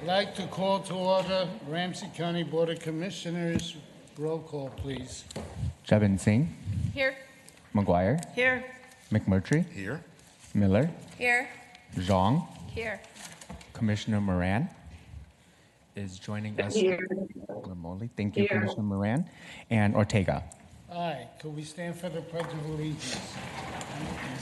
like to call to order Ramsey County Board of Commissioners. Roll call, please. Jevin Singh, Here. McGuire, Here. McMurtry, Here. Miller, Here. Zhang, Here. Commissioner Moran is joining us remotely. Thank you, Commissioner Moran, and Ortega. Aye. Could we stand for the Pledge of Allegiance?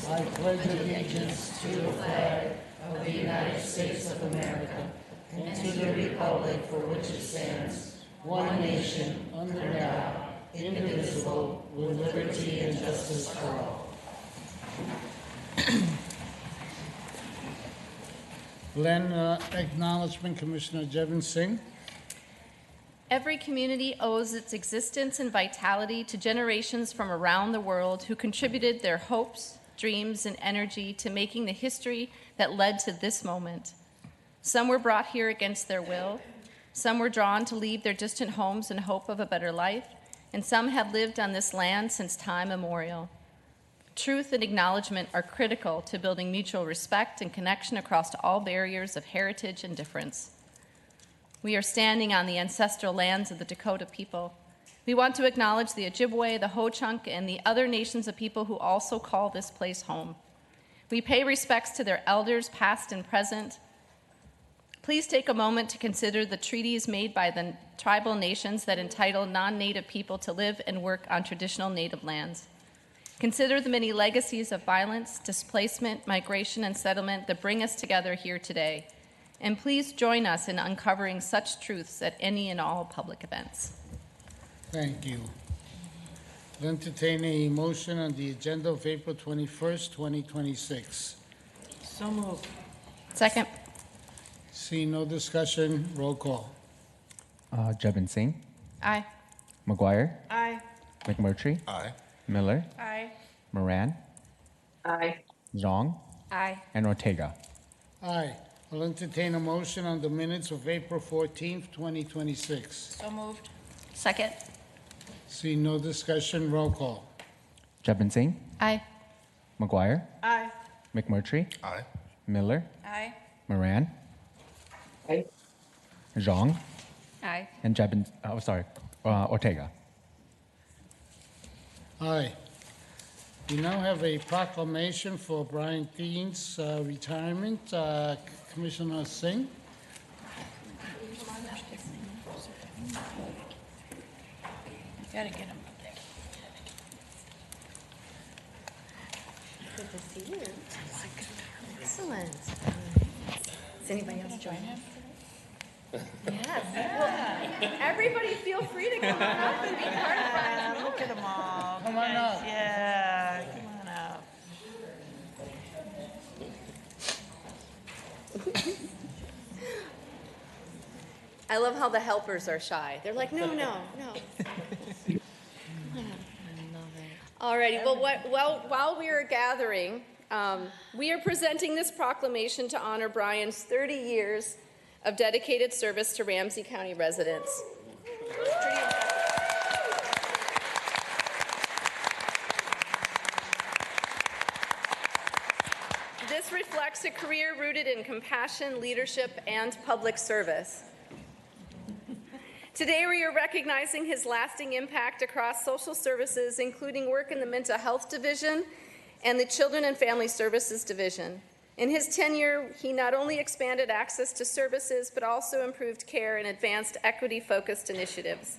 I pledge allegiance to the flag of the United States of America and to the republic for which it stands, one nation, under God, indivisible, with liberty and justice for all. Acknowledgement, Commissioner Jevin Singh. Every community owes its existence and vitality to generations from around the world who contributed their hopes, dreams, and energy to making the history that led to this moment. Some were brought here against their will. Some were drawn to leave their distant homes in hope of a better life, and some have lived on this land since time immemorial. Truth and acknowledgement are critical to building mutual respect and connection across all barriers of heritage and difference. We are standing on the ancestral lands of the Dakota people. We want to acknowledge the Ojibwe, the Ho-Chunk, and the other nations of people who also call this place home. We pay respects to their elders, past and present. Please take a moment to consider the treaties made by the tribal nations that entitle non-Native people to live and work on traditional Native lands. Consider the many legacies of violence, displacement, migration, and settlement that bring us together here today. And please join us in uncovering such truths at any and all public events. Thank you. I'll entertain a motion on the agenda of April 21st, 2026. So moved. Second. See no discussion, roll call. Jevin Singh, Aye. McGuire, Aye. McMurtry, Aye. Miller, Aye. Moran, Aye. Zhang, Aye. and Ortega. Aye. I'll entertain a motion on the minutes of April 14th, 2026. So moved. Second. See no discussion, roll call. Jevin Singh, Aye. McGuire, Aye. McMurtry, Aye. Miller, Aye. Moran, Aye. Zhang, Aye. and Ortega. Aye. We now have a proclamation for Brian Dean's retirement. Commissioner Singh. Gotta get him. Good to see you. Excellent. Does anybody else join us? Yes. Well, everybody feel free to come on up and be part of Brian's Look at them all. Come on up. Yeah, come on up. I love how the helpers are shy. They're like, no, no, no. Alrighty, well, while we are gathering, we are presenting this proclamation to honor Brian's 30 years of dedicated service to Ramsey County residents. This reflects a career rooted in compassion, leadership, and public service. Today, we are recognizing his lasting impact across social services, including work in the Mental Health Division and the Children and Family Services Division. In his tenure, he not only expanded access to services, but also improved care and advanced equity-focused initiatives.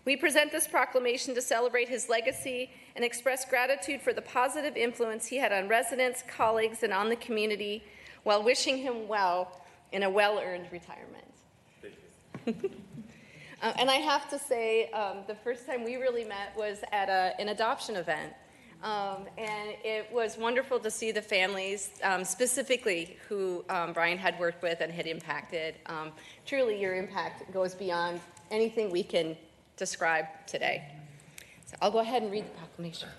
We present this proclamation to celebrate his legacy and express gratitude for the positive influence he had on residents, colleagues, and on the community, while wishing him well in a well-earned retirement. Thank you. And I have to say, the first time we really met was at an adoption event. And it was wonderful to see the families, specifically who Brian had worked with and had impacted. Truly, your impact goes beyond anything we can describe today. So I'll go ahead and read the proclamation.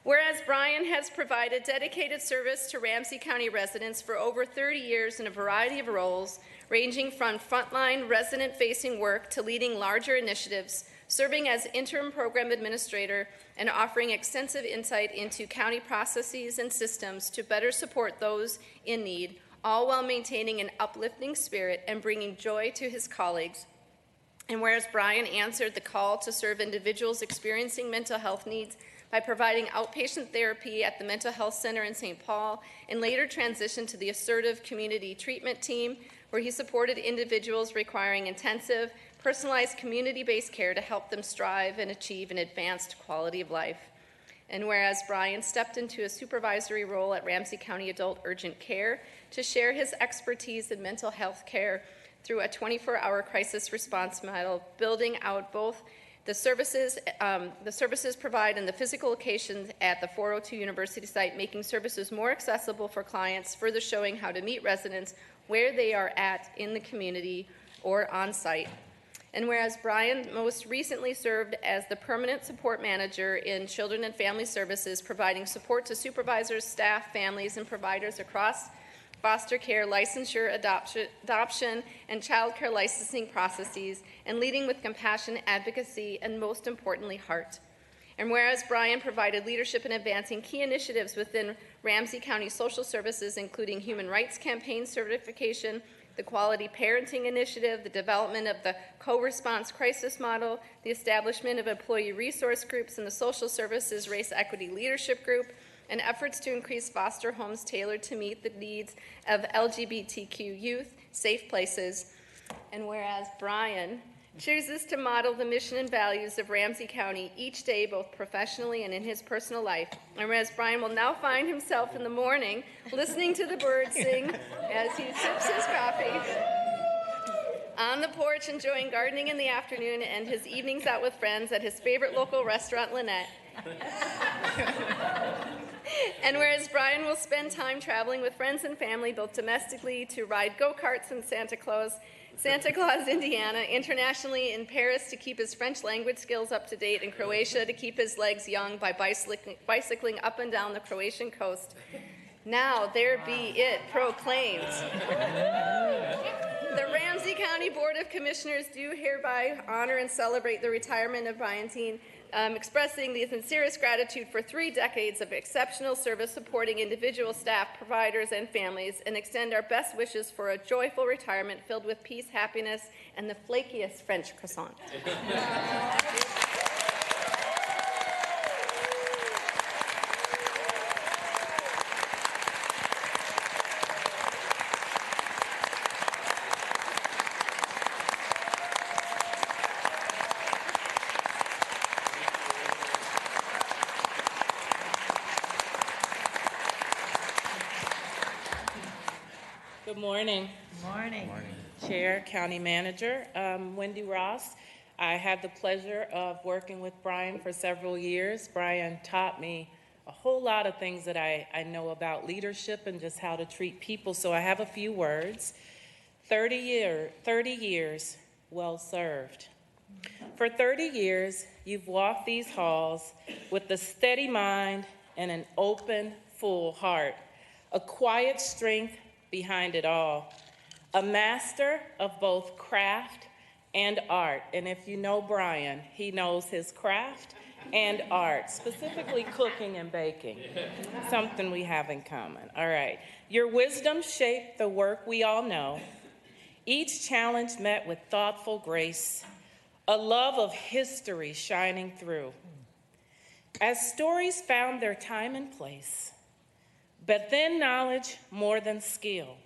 Whereas Brian has provided dedicated service to Ramsey County residents for over 30 years in a variety of roles, ranging from frontline resident-facing work to leading larger initiatives, serving as interim program administrator, and offering extensive insight into county processes and systems to better support those in need, all while maintaining an uplifting spirit and bringing joy to his colleagues. And whereas Brian answered the call to serve individuals experiencing mental health needs by providing outpatient therapy at the Mental Health Center in St. Paul, and later transitioned to the Assertive Community Treatment Team, where he supported individuals requiring intensive, personalized community-based care to help them strive and achieve an advanced quality of life. And whereas Brian stepped into a supervisory role at Ramsey County Adult Urgent Care to share his expertise in mental health care through a 24-hour crisis response model, building out both the services provide and the physical locations at the 402 University site, making services more accessible for clients, further showing how to meet residents where they are at in the community or on site. And whereas Brian most recently served as the permanent support manager in Children and Family Services, providing support to supervisors, staff, families, and providers across foster care, licensure, adoption, and child care licensing processes, and leading with compassion, advocacy, and most importantly, heart. And whereas Brian provided leadership in advancing key initiatives within Ramsey County Social Services, including Human Rights Campaign certification, the Quality Parenting Initiative, the development of the co-response crisis model, the establishment of employee resource groups in the Social Services Race Equity Leadership Group, and efforts to increase foster homes tailored to meet the needs of LGBTQ youth, safe places. And whereas Brian chooses to model the mission and values of Ramsey County each day, both professionally and in his personal life. And whereas Brian will now find himself in the morning listening to the birds sing as he sips his coffee, on the porch enjoying gardening in the afternoon, and his evenings out with friends at his favorite local restaurant, Lynette. And whereas Brian will spend time traveling with friends and family, both domestically to ride go-karts in Santa Claus, Indiana, internationally in Paris to keep his French language skills up to date, in Croatia to keep his legs young by bicycling up and down the Croatian coast. Now there be it proclaimed. The Ramsey County Board of Commissioners do hereby honor and celebrate the retirement of Brian Teen, expressing the sincerest gratitude for 3 decades of exceptional service supporting individual staff, providers, and families, and extend our best wishes for a joyful retirement filled with peace, happiness, and the flakiest French croissant. Good morning. Morning. Chair, County Manager, Wendy Ross. I had the pleasure of working with Brian for several years. Brian taught me a whole lot of things that I know about leadership and just how to treat people, so I have a few words. 30 years well served. For 30 years, you've walked these halls with a steady mind and an open, full heart, a quiet strength behind it all, a master of both craft and art. And if you know Brian, he knows his craft and art, specifically cooking and baking, something we have in common. All right. Your wisdom shaped the work we all know. Each challenge met with thoughtful grace, a love of history shining through. As stories found their time and place, but then knowledge more than skill.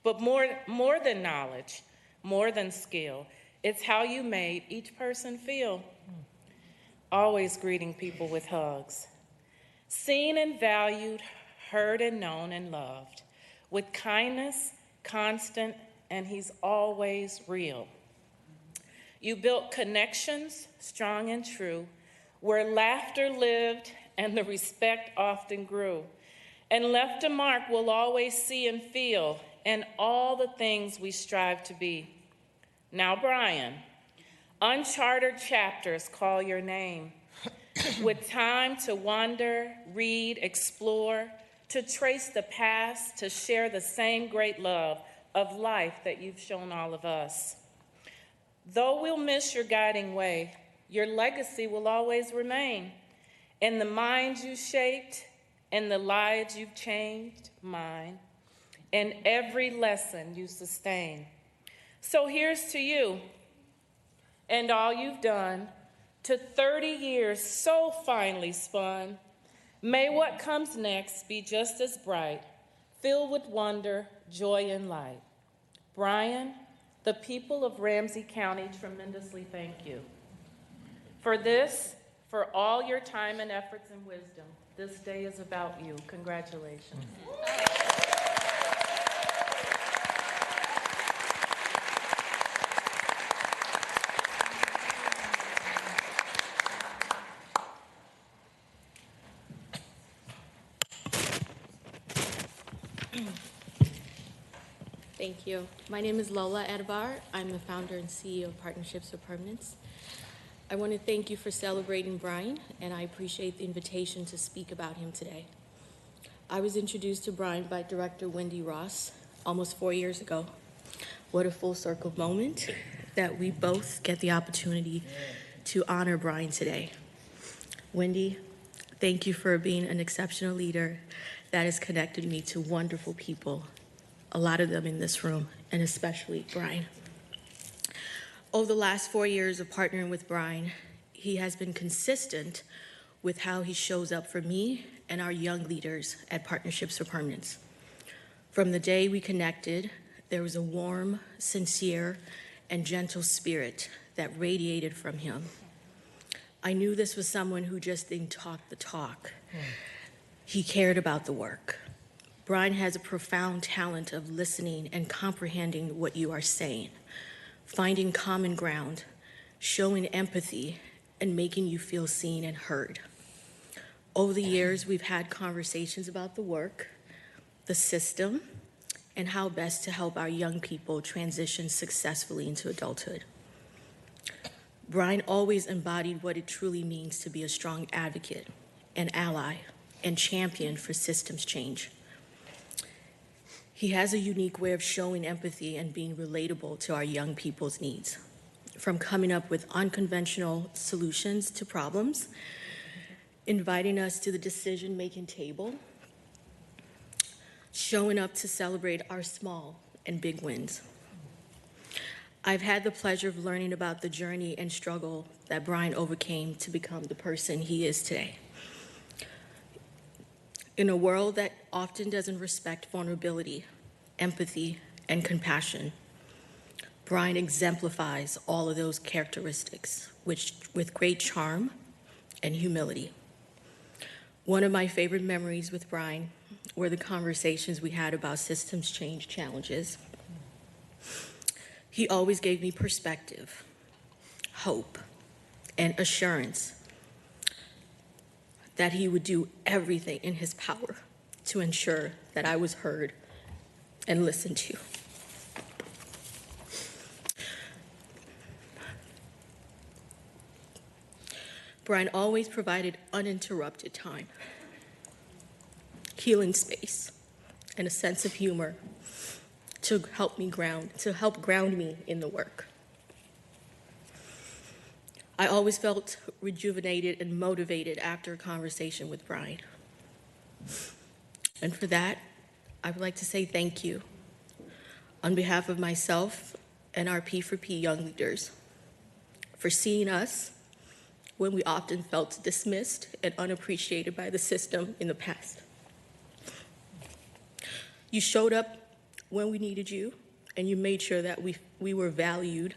But more than knowledge, more than skill, it's how you made each person feel. Always greeting people with hugs. Seen and valued, heard and known and loved. With kindness, constant, and he's always real. You built connections, strong and true, where laughter lived and the respect often grew. And left a mark we'll always see and feel, and all the things we strive to be. Now, Brian, uncharted chapters call your name. With time to wander, read, explore, to trace the past, to share the same great love of life that you've shown all of us. Though we'll miss your guiding way, your legacy will always remain. In the minds you shaped, and the lives you've changed, mine, and every lesson you sustain. So here's to you and all you've done, to 30 years so finely spun. May what comes next be just as bright, filled with wonder, joy, and light. Brian, the people of Ramsey County tremendously thank you. For this, for all your time and efforts and wisdom, this day is about you. Congratulations. Thank you. My name is Lola Adbar. I'm the founder and CEO of Partnerships for Permanence. I want to thank you for celebrating Brian, and I appreciate the invitation to speak about him today. I was introduced to Brian by Director Wendy Ross almost 4 years ago. What a full circle moment that we both get the opportunity to honor Brian today. Wendy, thank you for being an exceptional leader that has connected me to wonderful people, a lot of them in this room, and especially Brian. Over the last 4 years of partnering with Brian, he has been consistent with how he shows up for me and our young leaders at Partnerships for Permanence. From the day we connected, there was a warm, sincere, and gentle spirit that radiated from him. I knew this was someone who just didn't talk the talk. He cared about the work. Brian has a profound talent of listening and comprehending what you are saying, finding common ground, showing empathy, and making you feel seen and heard. Over the years, we've had conversations about the work, the system, and how best to help our young people transition successfully into adulthood. Brian always embodied what it truly means to be a strong advocate, an ally, and champion for systems change. He has a unique way of showing empathy and being relatable to our young people's needs, from coming up with unconventional solutions to problems, inviting us to the decision-making table, showing up to celebrate our small and big wins. I've had the pleasure of learning about the journey and struggle that Brian overcame to become the person he is today. In a world that often doesn't respect vulnerability, empathy, and compassion, Brian exemplifies all of those characteristics with great charm and humility. One of my favorite memories with Brian were the conversations we had about systems change challenges. He always gave me perspective, hope, and assurance that he would do everything in his power to ensure that I was heard and listened to. Brian always provided uninterrupted time, healing space, and a sense of humor to help ground me in the work. I always felt rejuvenated and motivated after a conversation with Brian. And for that, I would like to say thank you on behalf of myself and our P4P young leaders for seeing us when we often felt dismissed and unappreciated by the system in the past. You showed up when we needed you, and you made sure that we were valued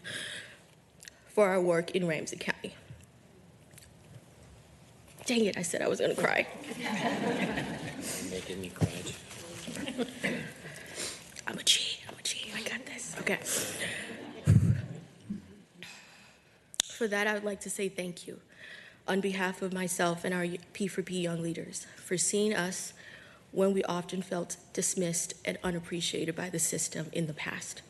for our work in Ramsey County. Dang it, I said I was gonna cry. Making me cry. I'm a G, I got this, okay. For that, I would like to say thank you on behalf of myself and our P4P young leaders for seeing us when we often felt dismissed and unappreciated by the system in the past.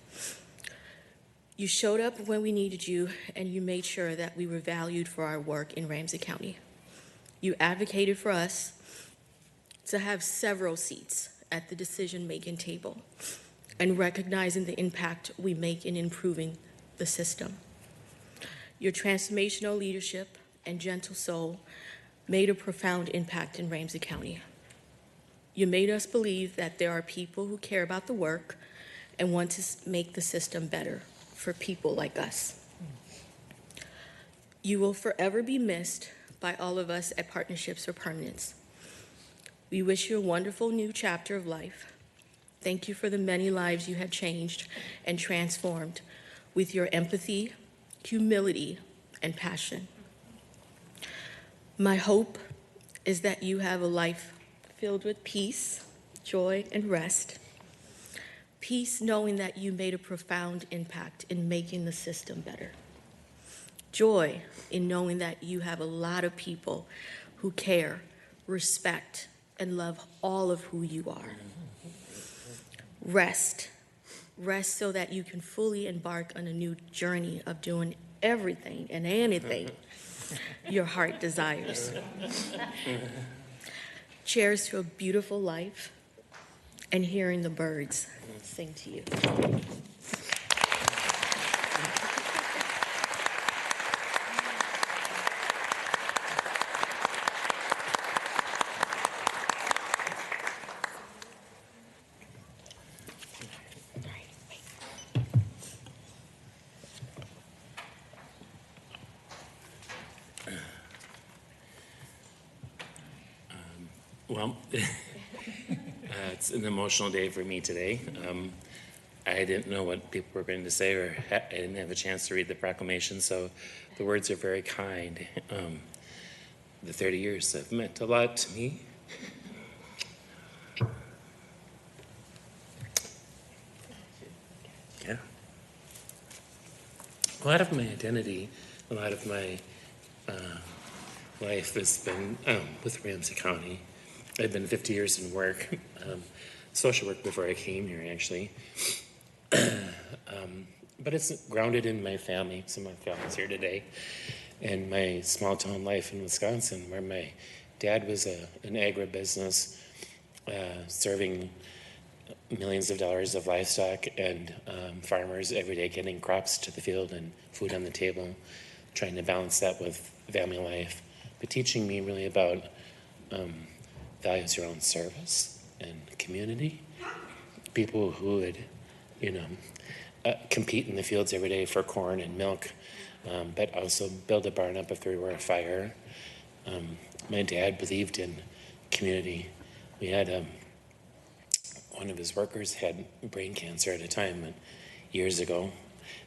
You showed up when we needed you, and you made sure that we were valued for our work in Ramsey County. You advocated for us to have several seats at the decision-making table and recognizing the impact we make in improving the system. Your transformational leadership and gentle soul made a profound impact in Ramsey County. You made us believe that there are people who care about the work and want to make the system better for people like us. You will forever be missed by all of us at Partnerships for Permanence. We wish you a wonderful new chapter of life. Thank you for the many lives you have changed and transformed with your empathy, humility, and passion. My hope is that you have a life filled with peace, joy, and rest. Peace knowing that you made a profound impact in making the system better. Joy in knowing that you have a lot of people who care, respect, and love all of who you are. Rest so that you can fully embark on a new journey of doing everything and anything your heart desires. Cheers to a beautiful life and hearing the birds sing to you. Well, it's an emotional day for me today. I didn't know what people were going to say, or I didn't have a chance to read the proclamation, so the words are very kind. The 30 years have meant a lot to me. Yeah. A lot of my identity, a lot of my life has been with Ramsey County. I've been 50 years in work, social work before I came here, actually. But it's grounded in my family. Some of my family's here today. And my small town life in Wisconsin, where my dad was an agribusiness, serving millions of dollars of livestock and farmers every day getting crops to the field and food on the table, trying to balance that with family life, but teaching me really about values around service and community. People who would, compete in the fields every day for corn and milk, but also build a barn up if there were a fire. My dad believed in community. We had one of his workers had brain cancer at a time years ago,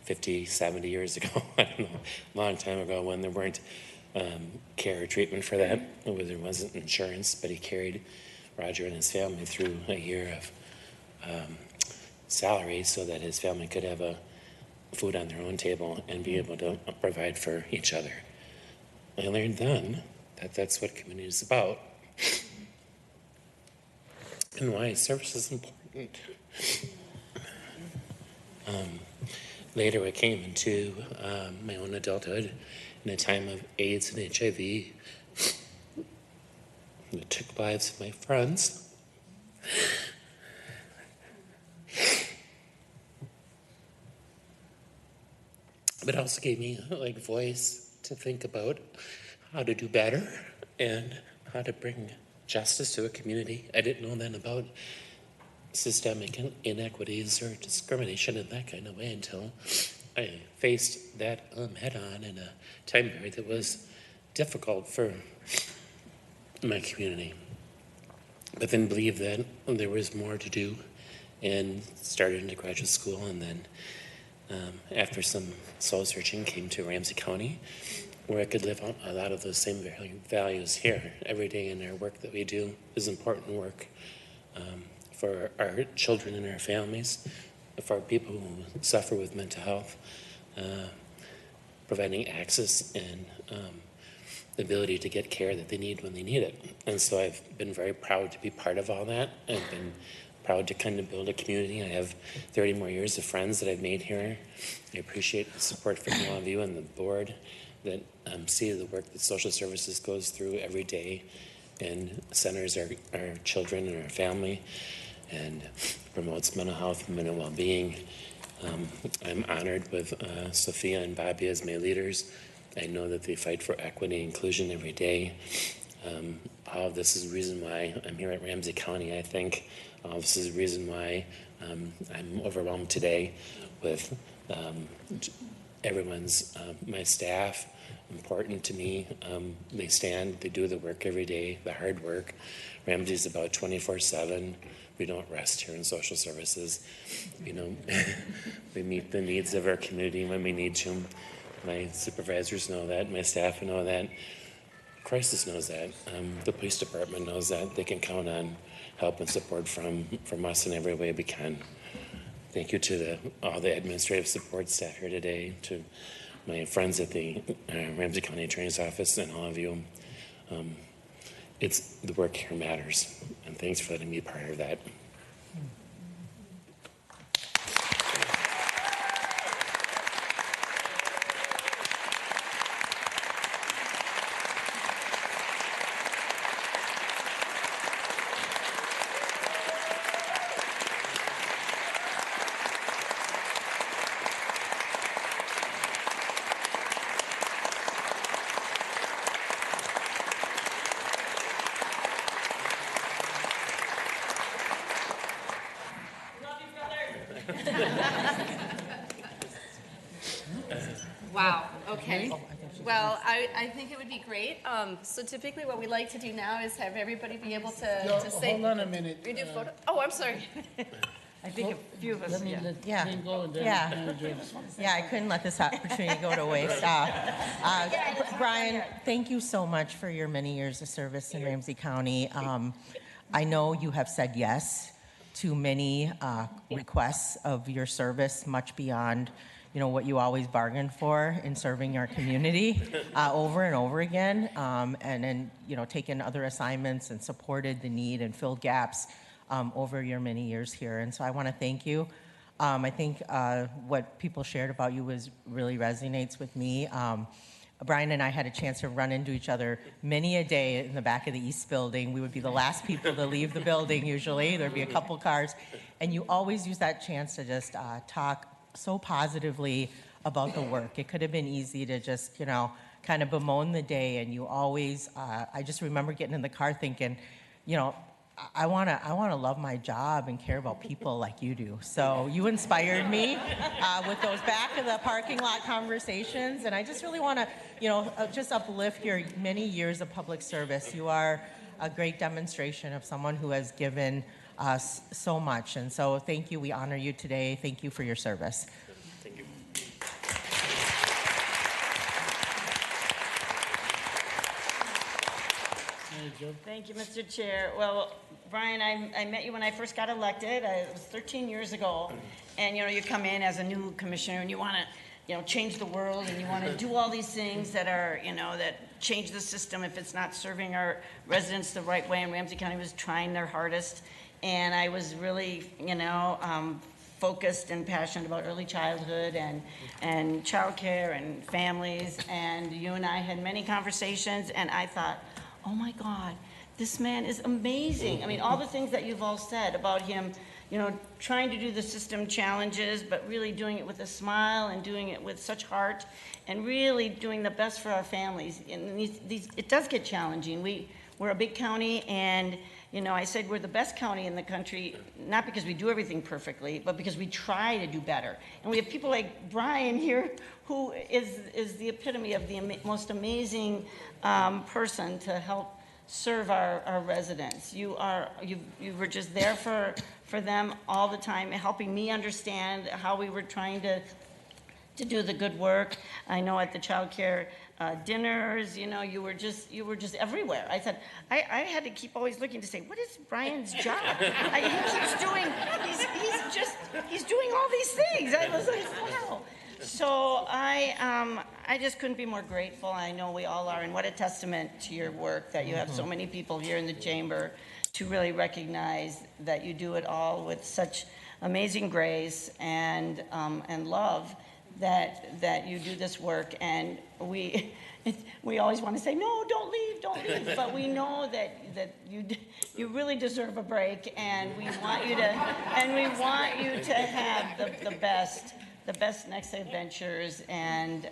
50, 70 years ago, I don't know, a long time ago, when there weren't care or treatment for that. There wasn't insurance, but he carried Roger and his family through a year of salary so that his family could have food on their own table and be able to provide for each other. I learned then that that's what community is about and why service is important. Later I came into my own adulthood in a time of AIDS and HIV. It took lives of my friends. But it also gave me voice to think about how to do better and how to bring justice to a community. I didn't know then about systemic inequities or discrimination in that kind of way until I faced that head on in a time period that was difficult for my community. But then believed that there was more to do and started into graduate school, and then after some soul searching came to Ramsey County, where I could live out a lot of those same values here. Every day in our work that we do is important work for our children and our families, for people who suffer with mental health, providing access and the ability to get care that they need when they need it. And so I've been very proud to be part of all that. I've been proud to kind of build a community. I have 30 more years of friends that I've made here. I appreciate the support from all of you and the board that see the work that social services goes through every day and centers our children and our family and promotes mental health and mental well-being. I'm honored with Sophia and Bobby as my leaders. I know that they fight for equity and inclusion every day. This is the reason why I'm here at Ramsey County, I think. This is the reason why I'm overwhelmed today with everyone's, my staff, important to me. They do the work every day, the hard work. Ramsey's about 24/7. We don't rest here in social services. You know, we meet the needs of our community when we need to. My supervisors know that, my staff know that. Crisis knows that. The police department knows that. They can count on help and support from us in every way we can. Thank you to all the administrative support staff here today, to my friends at the Ramsey County Attorney's Office, and all of you. The work here matters, and thanks for letting me be part of that. Wow, okay. Well, I think it would be great. So typically what we like to do now is have everybody be able to say. Hold on a minute. We do photo, oh, I'm sorry. I think a few of us, Let me yeah. let Yeah. Jane go and then Yeah. manager. Yeah, I couldn't let this opportunity go to waste. Brian, thank you so much for your many years of service in Ramsey County. I know you have said yes to many requests of your service, much beyond what you always bargained for in serving our community over and over again, and then taken other assignments and supported the need and filled gaps over your many years here. And so I want to thank you. I think what people shared about you really resonates with me. Brian and I had a chance to run into each other many a day in the back of the East Building. We would be the last people to leave the building usually. There'd be a couple cars. And you always use that chance to just talk so positively about the work. It could have been easy to just, kind of bemoan the day. And you always, I just remember getting in the car thinking, I want to love my job and care about people like you do. So you inspired me with those back of the parking lot conversations. And I just really want to, just uplift your many years of public service. You are a great demonstration of someone who has given us so much. And so thank you. We honor you today. Thank you for your service. Thank you. Thank you, Mr. Chair. Well, Brian, I met you when I first got elected. It was 13 years ago. And, you come in as a new commissioner and you want to, change the world, and you want to do all these things that are, that change the system if it's not serving our residents the right way. And Ramsey County was trying their hardest. And I was really, focused and passionate about early childhood and childcare and families. And you and I had many conversations, and I thought, oh my God, this man is amazing. I mean, all the things that you've all said about him, trying to do the system challenges, but really doing it with a smile and doing it with such heart and really doing the best for our families. And it does get challenging. We're a big county, and I said we're the best county in the country, not because we do everything perfectly, but because we try to do better. And we have people like Brian here, who is the epitome of the most amazing person to help serve our residents. You were just there for them all the time, helping me understand how we were trying to do the good work. I know at the child care dinners, you were just everywhere. I said, I had to keep always looking to say, what is Brian's job? He's doing all these things. I was like, wow. So I just couldn't be more grateful. I know we all are, and what a testament to your work that you have so many people here in the chamber to really recognize that you do it all with such amazing grace and love, that you do this work. And we always want to say, no, don't leave, but we know that you really deserve a break, and we want you to have the best next adventures and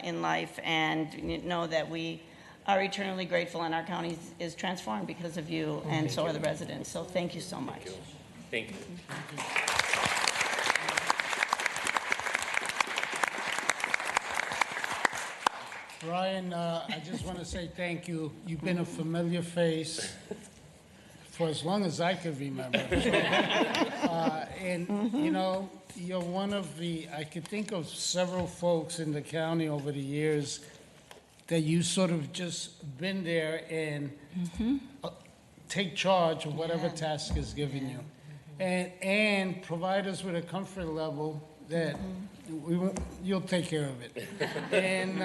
in life, and know that we are eternally grateful, and our county is transformed because of you, and so are the residents. So thank you so much. Thank you. Brian, I just want to say thank you. You've been a familiar face for as long as I can remember. And, you know, you're one of the, I could think of several folks in the county over the years that you sort of just been there and take charge of whatever task is given you. And provide us with a comfort level that we won't, you'll take care of it. And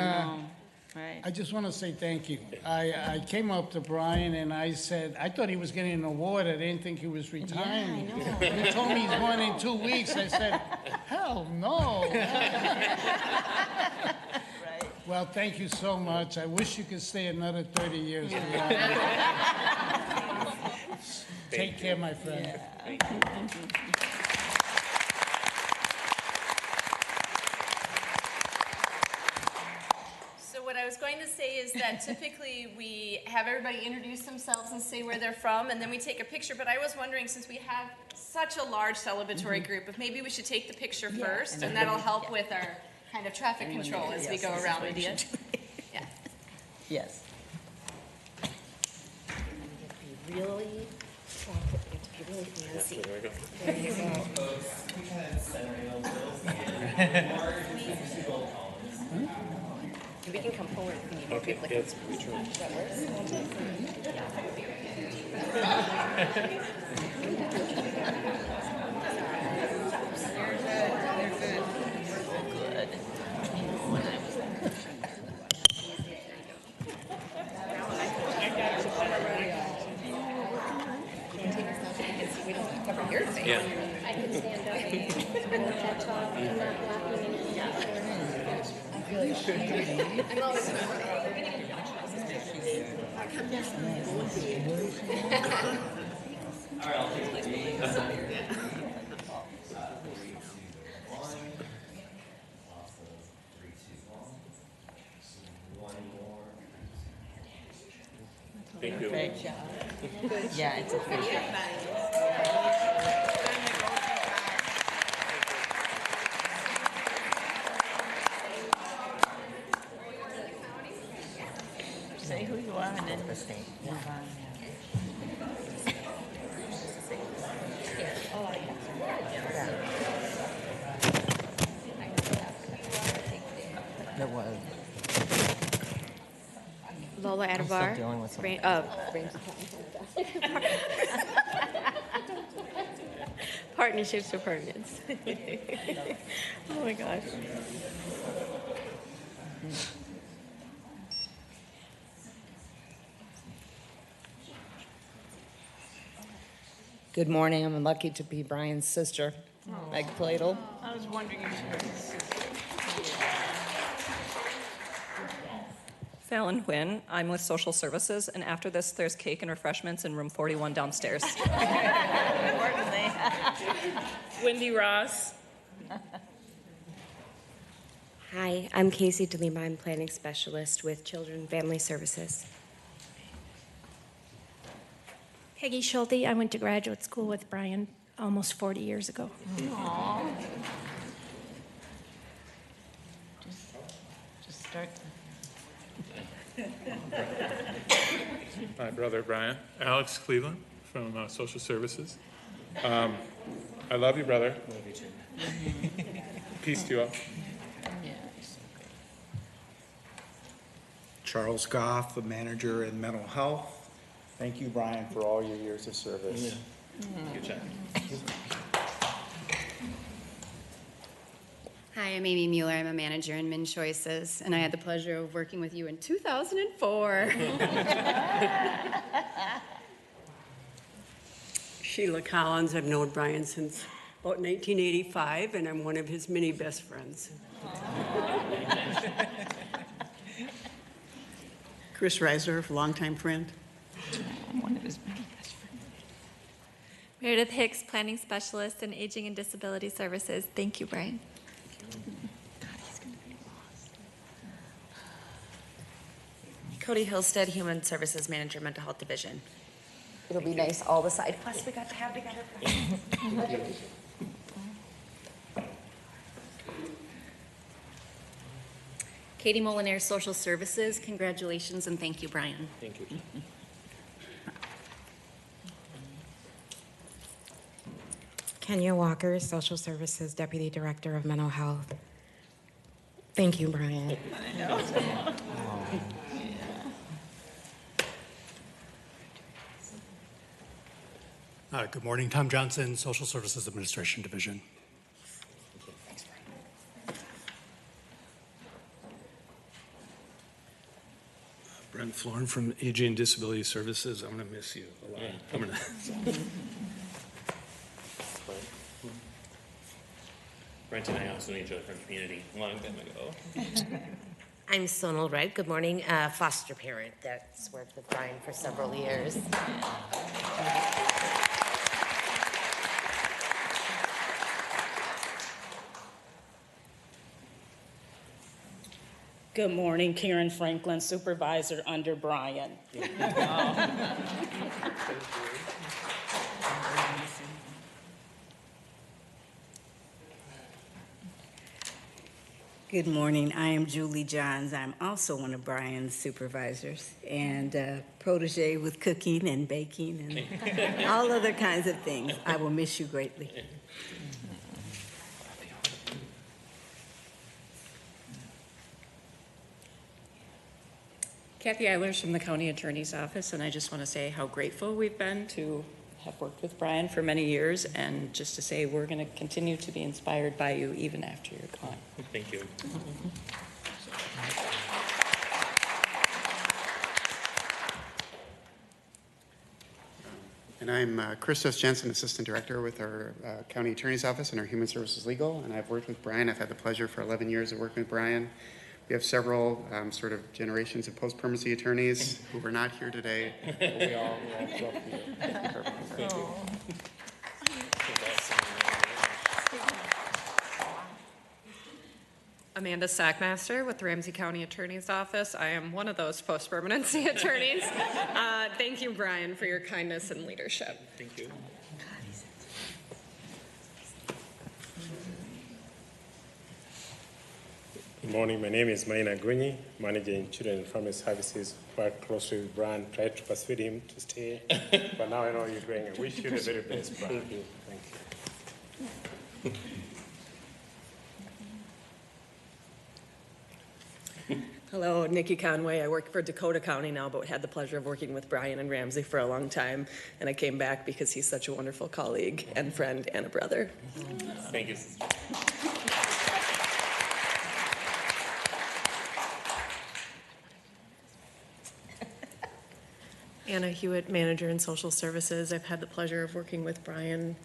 Right. I just want to say thank you. I came up to Brian and I said, I thought he was getting an award. I didn't think he was retiring. He told me he's going in 2 weeks. I said, hell no. Well, thank you so much. I wish you could stay another 30 years. Take care, my friend. So what I was going to say is that typically we have everybody introduce themselves and say where they're from, and then we take a picture. But I was wondering, since we have such a large celebratory group, if maybe we should take the picture first, and that'll help with our kind of traffic control as we go around with you. Yeah. Yes. Really? Really fancy. There we go. We can come forward if we need more Okay, people. that's pretty true. Yeah. I can stand up and let that talk and not blocking anything. I'm always Thank you. Great job. Yeah, it's a great job. Say who you are and then move on. There was. Lola still Adabar. dealing with some- Partnerships for Permanence. Oh my gosh. Good morning. I'm lucky to be Brian's sister, Meg Pladel. I was wondering if you Fallon Huynh. I'm with Social Services, and after this, there's cake and refreshments in room 41 downstairs. importantly. Wendy Ross. Hi, I'm Casey DeLima. I'm Planning Specialist with Children and Family Services. Peggy Schulte. I went to graduate school with Brian almost 40 years ago. Aww. Just start. My brother Brian, Alex Cleveland from Social Services. I love you, brother. Love you too. Peace to you all. Yeah. Charles Goff, the manager in mental health. Thank you, Brian, for all your years of service. Good job. Hi, I'm Amy Mueller. I'm a manager in Min Choices, and I had the pleasure of working with you in 2004. Sheila Collins. I've known Brian since about 1985, and I'm one of his many best friends. Chris Reiser, longtime friend. I'm one of his many best friends. Meredith Hicks, Planning Specialist in Aging and Disability Services. Thank you, Brian. Cody Hillstead, Human Services Manager, Mental Health Division. It'll be nice all beside us we got to have together. Katie Molinaire, Social Services. Congratulations and thank you, Brian. Thank you. Kenya Walker, Social Services Deputy Director of Mental Health. Thank you, Brian. Good morning, Tom Johnson, Social Services Administration Division. Brent Florin from Aging and Disability Services. I'm going to miss you a lot. I'm going to. Brent and I also knew each other from community a long time ago. I'm Sonal Red. Good morning. Foster parent that's worked with Brian for several years. Good morning, Karen Franklin, Supervisor under Brian. Good morning. I am Julie Johns. I'm also one of Brian's supervisors and protege with cooking and baking and all other kinds of things. I will miss you greatly. Kathy Eilers from the County Attorney's Office, and I just want to say how grateful we've been to have worked with Brian for many years, and just to say we're going to continue to be inspired by you even after you're gone. Thank you. And I'm Christos Jensen, Assistant Director with our County Attorney's Office and our Human Services Legal, and I've worked with Brian. I've had the pleasure for 11 years of working with Brian. We have several sort of generations of post-permanency attorneys who are not here today. But we all love you. Thank you. Amanda Sackmaster with the Ramsey County Attorney's Office. I am one of those post-permanency attorneys. Thank you, Brian, for your kindness and leadership. Thank you. Good morning. My name is Maina Gunyi, Manager in Children and Family Services. Work closely with Brian, tried to persuade him to stay, but now I know you're going. I wish you the very best, Brian. Thank you. Thank you. Hello, Nikki Conway. I work for Dakota County now, but had the pleasure of working with Brian and Ramsey for a long time. And I came back because he's such a wonderful colleague and friend and a brother. Thank you. Anna Hewitt, Manager in Social Services. I've had the pleasure of working with Brian,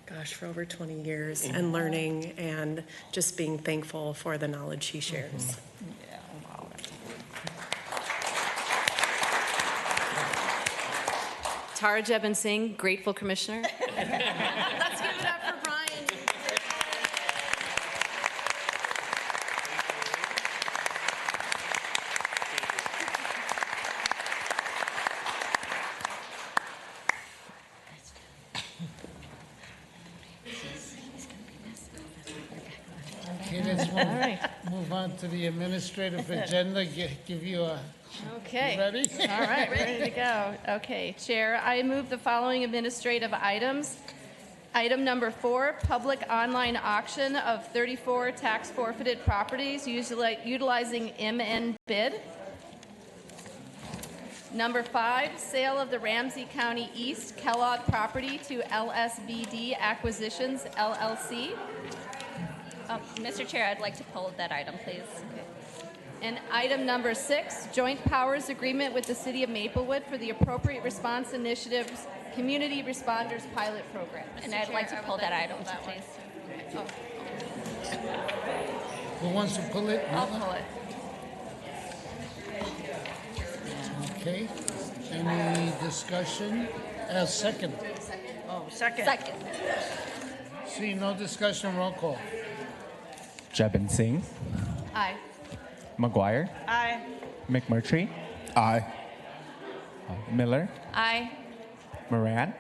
gosh, for over 20 years and learning and just being thankful for the knowledge he shares. Tara Jebin Singh, grateful commissioner. Let's give it up for Brian. Okay, let's move on to the administrative agenda. Give you a. Okay. You ready? All right, ready to go. Okay, Chair, I move the following administrative items. Item number 4, public online auction of 34 tax forfeited properties utilizing MN bid. Number 5, sale of the Ramsey County East Kellogg property to LSBD Acquisitions, LLC. Mr. Chair, I'd like to pull that item, please. And item number 6, joint powers agreement with the City of Maplewood for the Appropriate Response Initiative's Community Responders Pilot Program. And I'd like to pull that item, please. Who wants to pull it? I'll pull it. Okay. Any discussion? Second. Oh, second. Second. See, no discussion, roll call. Jebin Singh, Aye. McGuire, Aye. McMurtry, Aye. Miller, Aye. Moran,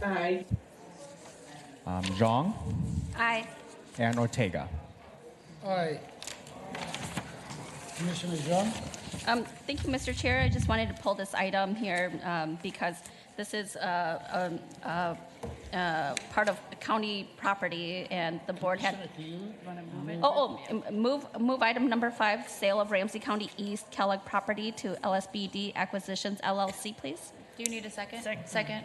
Aye. Zhang, Aye. and Ortega. Aye. Commissioner Jean? Thank you, Mr. Chair. I just wanted to pull this item here because this is part of county property, and the board had. Move item number 5, sale of Ramsey County East Kellogg property to LSBD Acquisitions LLC, please. Do you need a second? Second.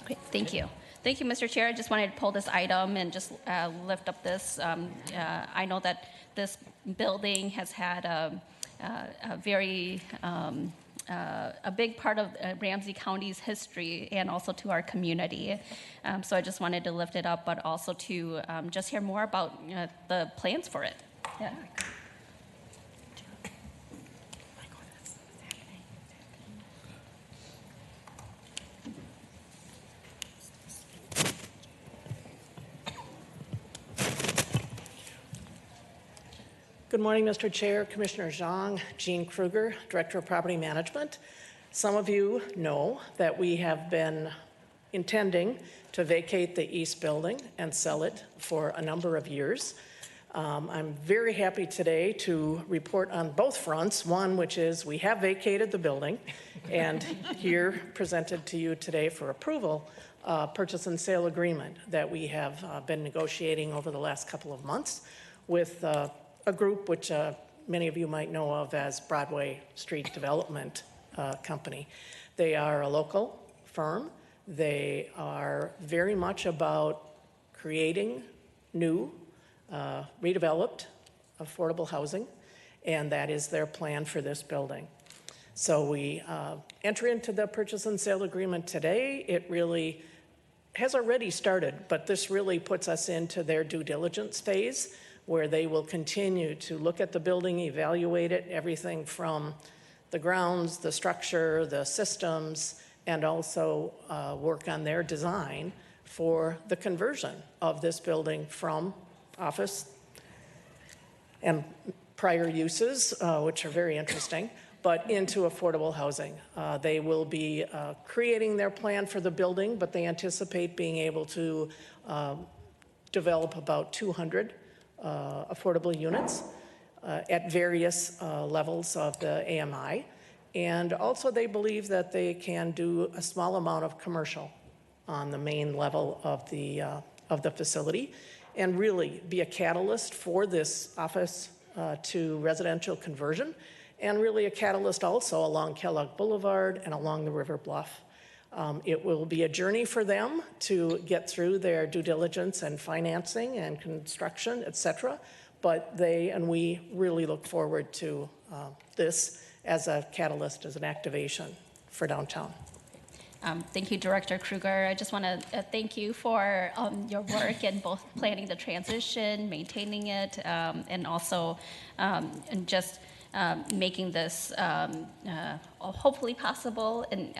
Okay, thank you. Thank you, Mr. Chair. I just wanted to pull this item and just lift up this. I know that this building has had a very a big part of Ramsey County's history and also to our community. So I just wanted to lift it up, but also to just hear more about the plans for it. Yeah. Good morning, Mr. Chair, Commissioner Zhang, Jean Kruger, Director of Property Management. Some of you know that we have been intending to vacate the East Building and sell it for a number of years. I'm very happy today to report on both fronts. One, which is we have vacated the building, and here presented to you today for approval, purchase and sale agreement that we have been negotiating over the last couple of months with a group which many of you might know of as Broadway Street Development Company. They are a local firm. They are very much about creating new, redeveloped, affordable housing, and that is their plan for this building. So we enter into the purchase and sale agreement today. It really has already started, but this really puts us into their due diligence phase, where they will continue to look at the building, evaluate it, everything from the grounds, the structure, the systems, and also work on their design for the conversion of this building from office and prior uses, which are very interesting, but into affordable housing. They will be creating their plan for the building, but they anticipate being able to develop about 200 affordable units at various levels of the AMI. And also they believe that they can do a small amount of commercial on the main level of the facility and really be a catalyst for this office to residential conversion, and really a catalyst also along Kellogg Boulevard and along the River Bluff. It will be a journey for them to get through their due diligence and financing and construction, et cetera. But they and we really look forward to this as a catalyst, as an activation for downtown. Thank you, Director Kruger. I just want to thank you for your work in both planning the transition, maintaining it, and also and just making this hopefully possible and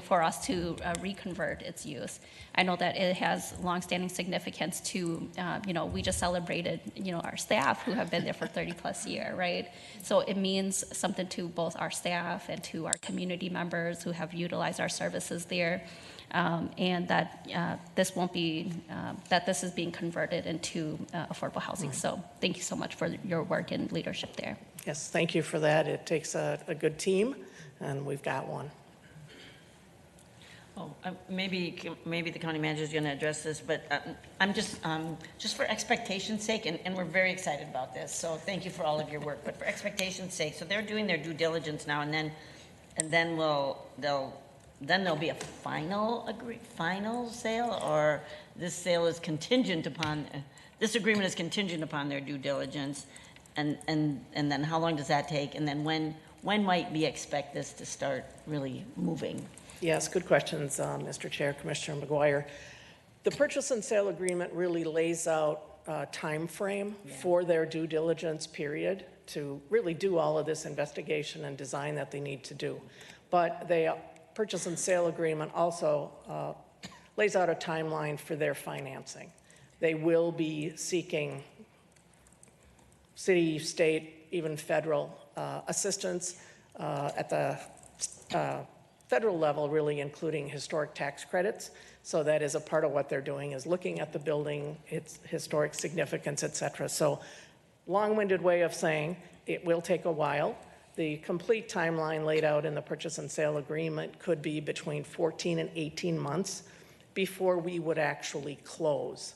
for us to reconvert its use. I know that it has longstanding significance to, we just celebrated, our staff who have been there for 30 plus years, right? So it means something to both our staff and to our community members who have utilized our services there. And that this won't be, that this is being converted into affordable housing. So thank you so much for your work and leadership there. Yes, thank you for that. It takes a good team, and we've got one. Oh, maybe the county manager is going to address this, but I'm just for expectation's sake, and we're very excited about this. So thank you for all of your work. But for expectation's sake, so they're doing their due diligence now, and then there'll be a final sale, or this sale is contingent upon this agreement is contingent upon their due diligence, and then how long does that take? And then when might we expect this to start really moving? Yes, good questions, Mr. Chair, Commissioner McGuire. The purchase and sale agreement really lays out a time frame for their due diligence period to really do all of this investigation and design that they need to do. But the purchase and sale agreement also lays out a timeline for their financing. They will be seeking city, state, even federal assistance at the federal level, really including historic tax credits. So that is a part of what they're doing, is looking at the building, its historic significance, et cetera. So long-winded way of saying it will take a while. The complete timeline laid out in the purchase and sale agreement could be between 14 and 18 months before we would actually close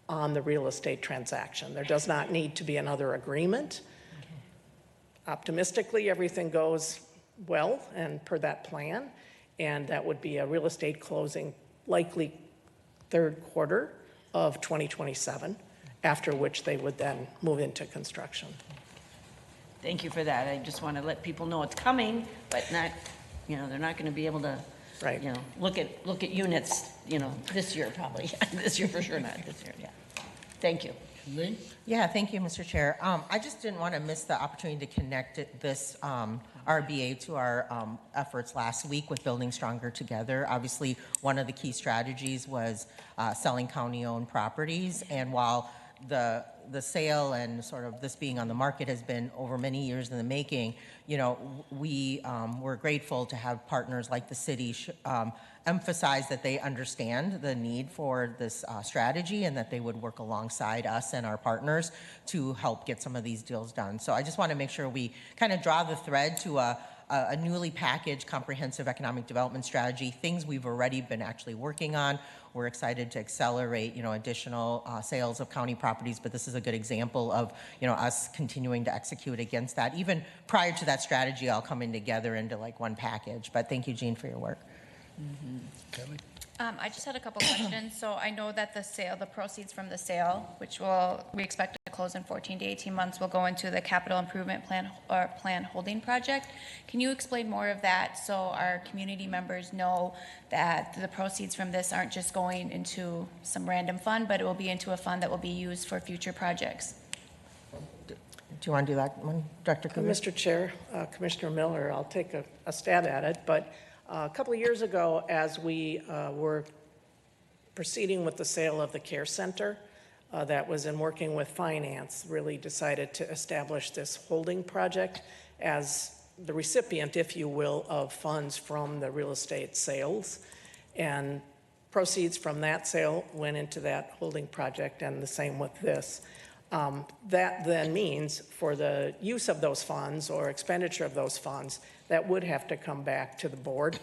on the real estate transaction. There does not need to be another agreement. Optimistically, everything goes well and per that plan, and that would be a real estate closing likely third quarter of 2027, after which they would then move into construction. Thank you for that. I just want to let people know it's coming, but not, they're not going to be able to, look at units, this year probably. This year for sure, not this year, yeah. Thank you. Lee? Yeah, thank you, Mr. Chair. I just didn't want to miss the opportunity to connect this RBA to our efforts last week with Building Stronger Together. Obviously, one of the key strategies was selling county-owned properties, and while the sale and sort of this being on the market has been over many years in the making, we're grateful to have partners like the city emphasize that they understand the need for this strategy and that they would work alongside us and our partners to help get some of these deals done. So I just want to make sure we kind of draw the thread to a newly packaged comprehensive economic development strategy, things we've already been actually working on. We're excited to accelerate, additional sales of county properties, but this is a good example of, us continuing to execute against that. Even prior to that strategy all coming together into like one package. But thank you, Jean, for your work. Kelly? I just had a couple questions. So I know that the proceeds from the sale, which we expect to close in 14 to 18 months, will go into the capital improvement plan or plan holding project. Can you explain more of that so our community members know that the proceeds from this aren't just going into some random fund, but it will be into a fund that will be used for future projects? Do you want to do that one, Director Kruger? Mr. Chair, Commissioner Miller, I'll take a stab at it, but a couple of years ago, as we were proceeding with the sale of the care center, that was in working with finance, really decided to establish this holding project as the recipient, if you will, of funds from the real estate sales. And proceeds from that sale went into that holding project, and the same with this. That then means for the use of those funds or expenditure of those funds, that would have to come back to the board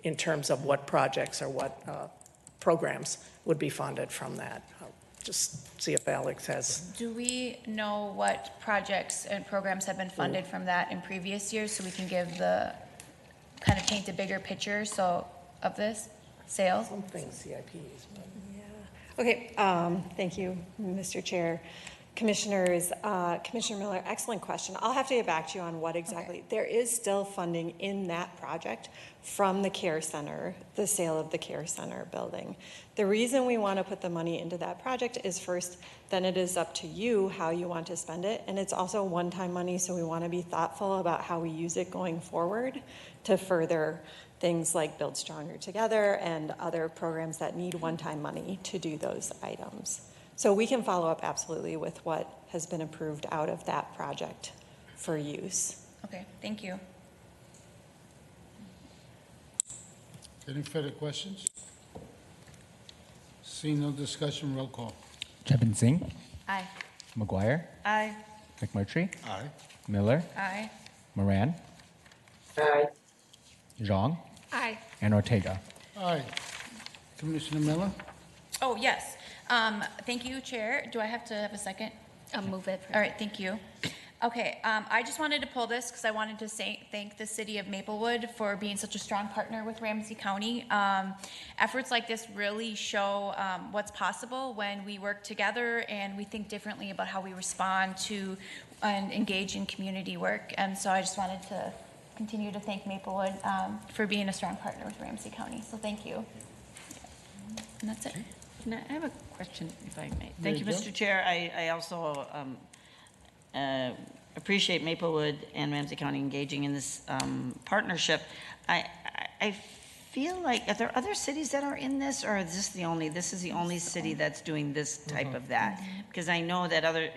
in terms of what projects or what programs would be funded from that. I'll just see if Alex has. Do we know what projects and programs have been funded from that in previous years, so we can give kind of paint a bigger picture of this sale? Something CIPs. Okay, thank you, Mr. Chair. Commissioners, Commissioner Miller, excellent question. I'll have to get back to you on what exactly. Okay. There is still funding in that project from the care center, the sale of the care center building. The reason we want to put the money into that project is first, then it is up to you how you want to spend it. And it's also one-time money, so we want to be thoughtful about how we use it going forward to further things like Build Stronger Together and other programs that need one-time money to do those items. So we can follow up absolutely with what has been approved out of that project for use. Okay, thank you. Any further questions? Seeing no discussion, roll call. Jebin Singh, Aye. McGuire, Aye. McMurtry, Aye. Miller, Aye. Moran, Aye. Zhang, Aye. and Ortega. Aye. Commissioner Miller? Oh, yes. Thank you, Chair. Do I have to have a second? I'll move it. All right, thank you. Okay, I just wanted to pull this because I wanted to thank the city of Maplewood for being such a strong partner with Ramsey County. Efforts like this really show what's possible when we work together and we think differently about how we respond to and engage in community work. And so I just wanted to continue to thank Maplewood for being a strong partner with Ramsey County. So thank you. And that's it. Now, I have a question, if I may. Thank you, Mr. Chair. I also appreciate Maplewood and Ramsey County engaging in this partnership. I feel like, are there other cities that are in this, or is this the only city that's doing this type of that? Because I know that other,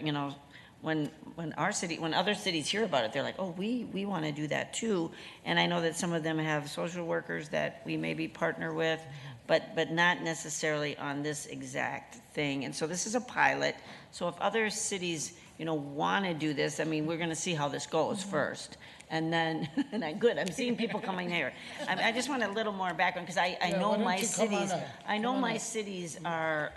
when other cities hear about it, they're like, oh, we want to do that too. And I know that some of them have social workers that we maybe partner with, but not necessarily on this exact thing. And so this is a pilot. So if other cities, want to do this, I mean, we're going to see how this goes first. And then, I'm seeing people coming here. I just want a little more background, because I know my cities are,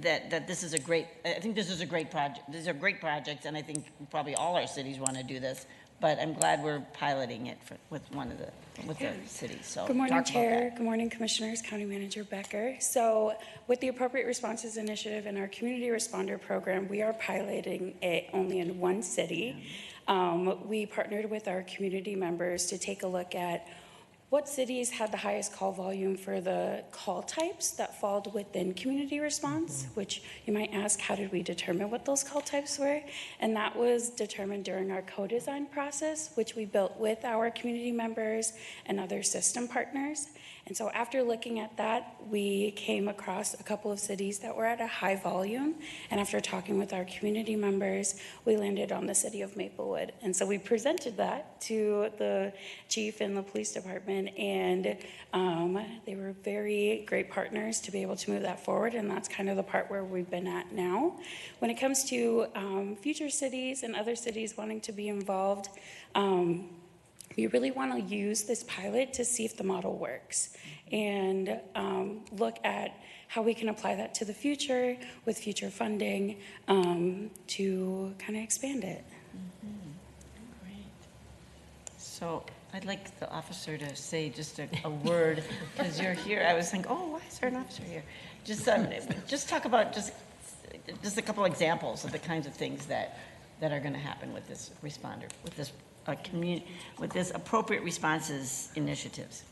that this is a great, I think this is a great project. These are great projects, and I think probably all our cities want to do this. But I'm glad we're piloting it with the cities. So good morning, talk about Chair. that. Good morning, Commissioners. County Manager Becker. So with the Appropriate Responses Initiative and our Community Responder Program, we are piloting it only in one city. We partnered with our community members to take a look at what cities had the highest call volume for the call types that fall within community response, which you might ask, how did we determine what those call types were? And that was determined during our co-design process, which we built with our community members and other system partners. And so after looking at that, we came across a couple of cities that were at a high volume. And after talking with our community members, we landed on the city of Maplewood. And so we presented that to the chief and the police department, and they were very great partners to be able to move that forward. And that's kind of the part where we've been at now. When it comes to future cities and other cities wanting to be involved, we really want to use this pilot to see if the model works and look at how we can apply that to the future with future funding to kind of expand it. Great. So I'd like the officer to say just a word, because you're here. I was thinking, oh, why is there an officer here? Just talk about just a couple examples of the kinds of things that are going to happen with this responder, with this appropriate responses initiatives.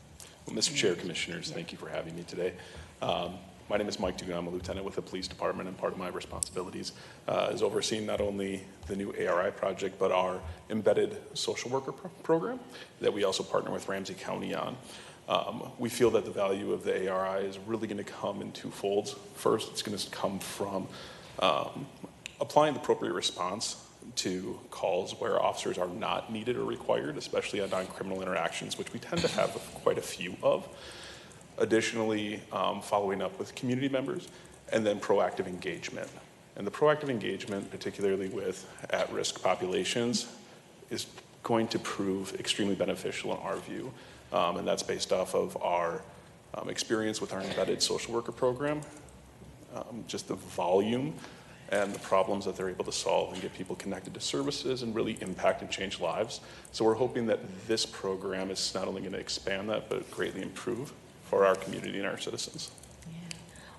Well, Mr. Chair, Commissioners, thank you for having me today. My name is Mike Dugan. I'm a lieutenant with the police department, and part of my responsibilities is overseeing not only the new ARI project, but our embedded social worker program that we also partner with Ramsey County on. We feel that the value of the ARI is really going to come in two folds. First, it's going to come from applying the appropriate response to calls where officers are not needed or required, especially on non-criminal interactions, which we tend to have quite a few of. Additionally, following up with community members, and then proactive engagement. And the proactive engagement, particularly with at-risk populations, is going to prove extremely beneficial in our view. And that's based off of our experience with our embedded social worker program, just the volume and the problems that they're able to solve and get people connected to services and really impact and change lives. So we're hoping that this program is not only going to expand that, but greatly improve for our community and our citizens. Yeah.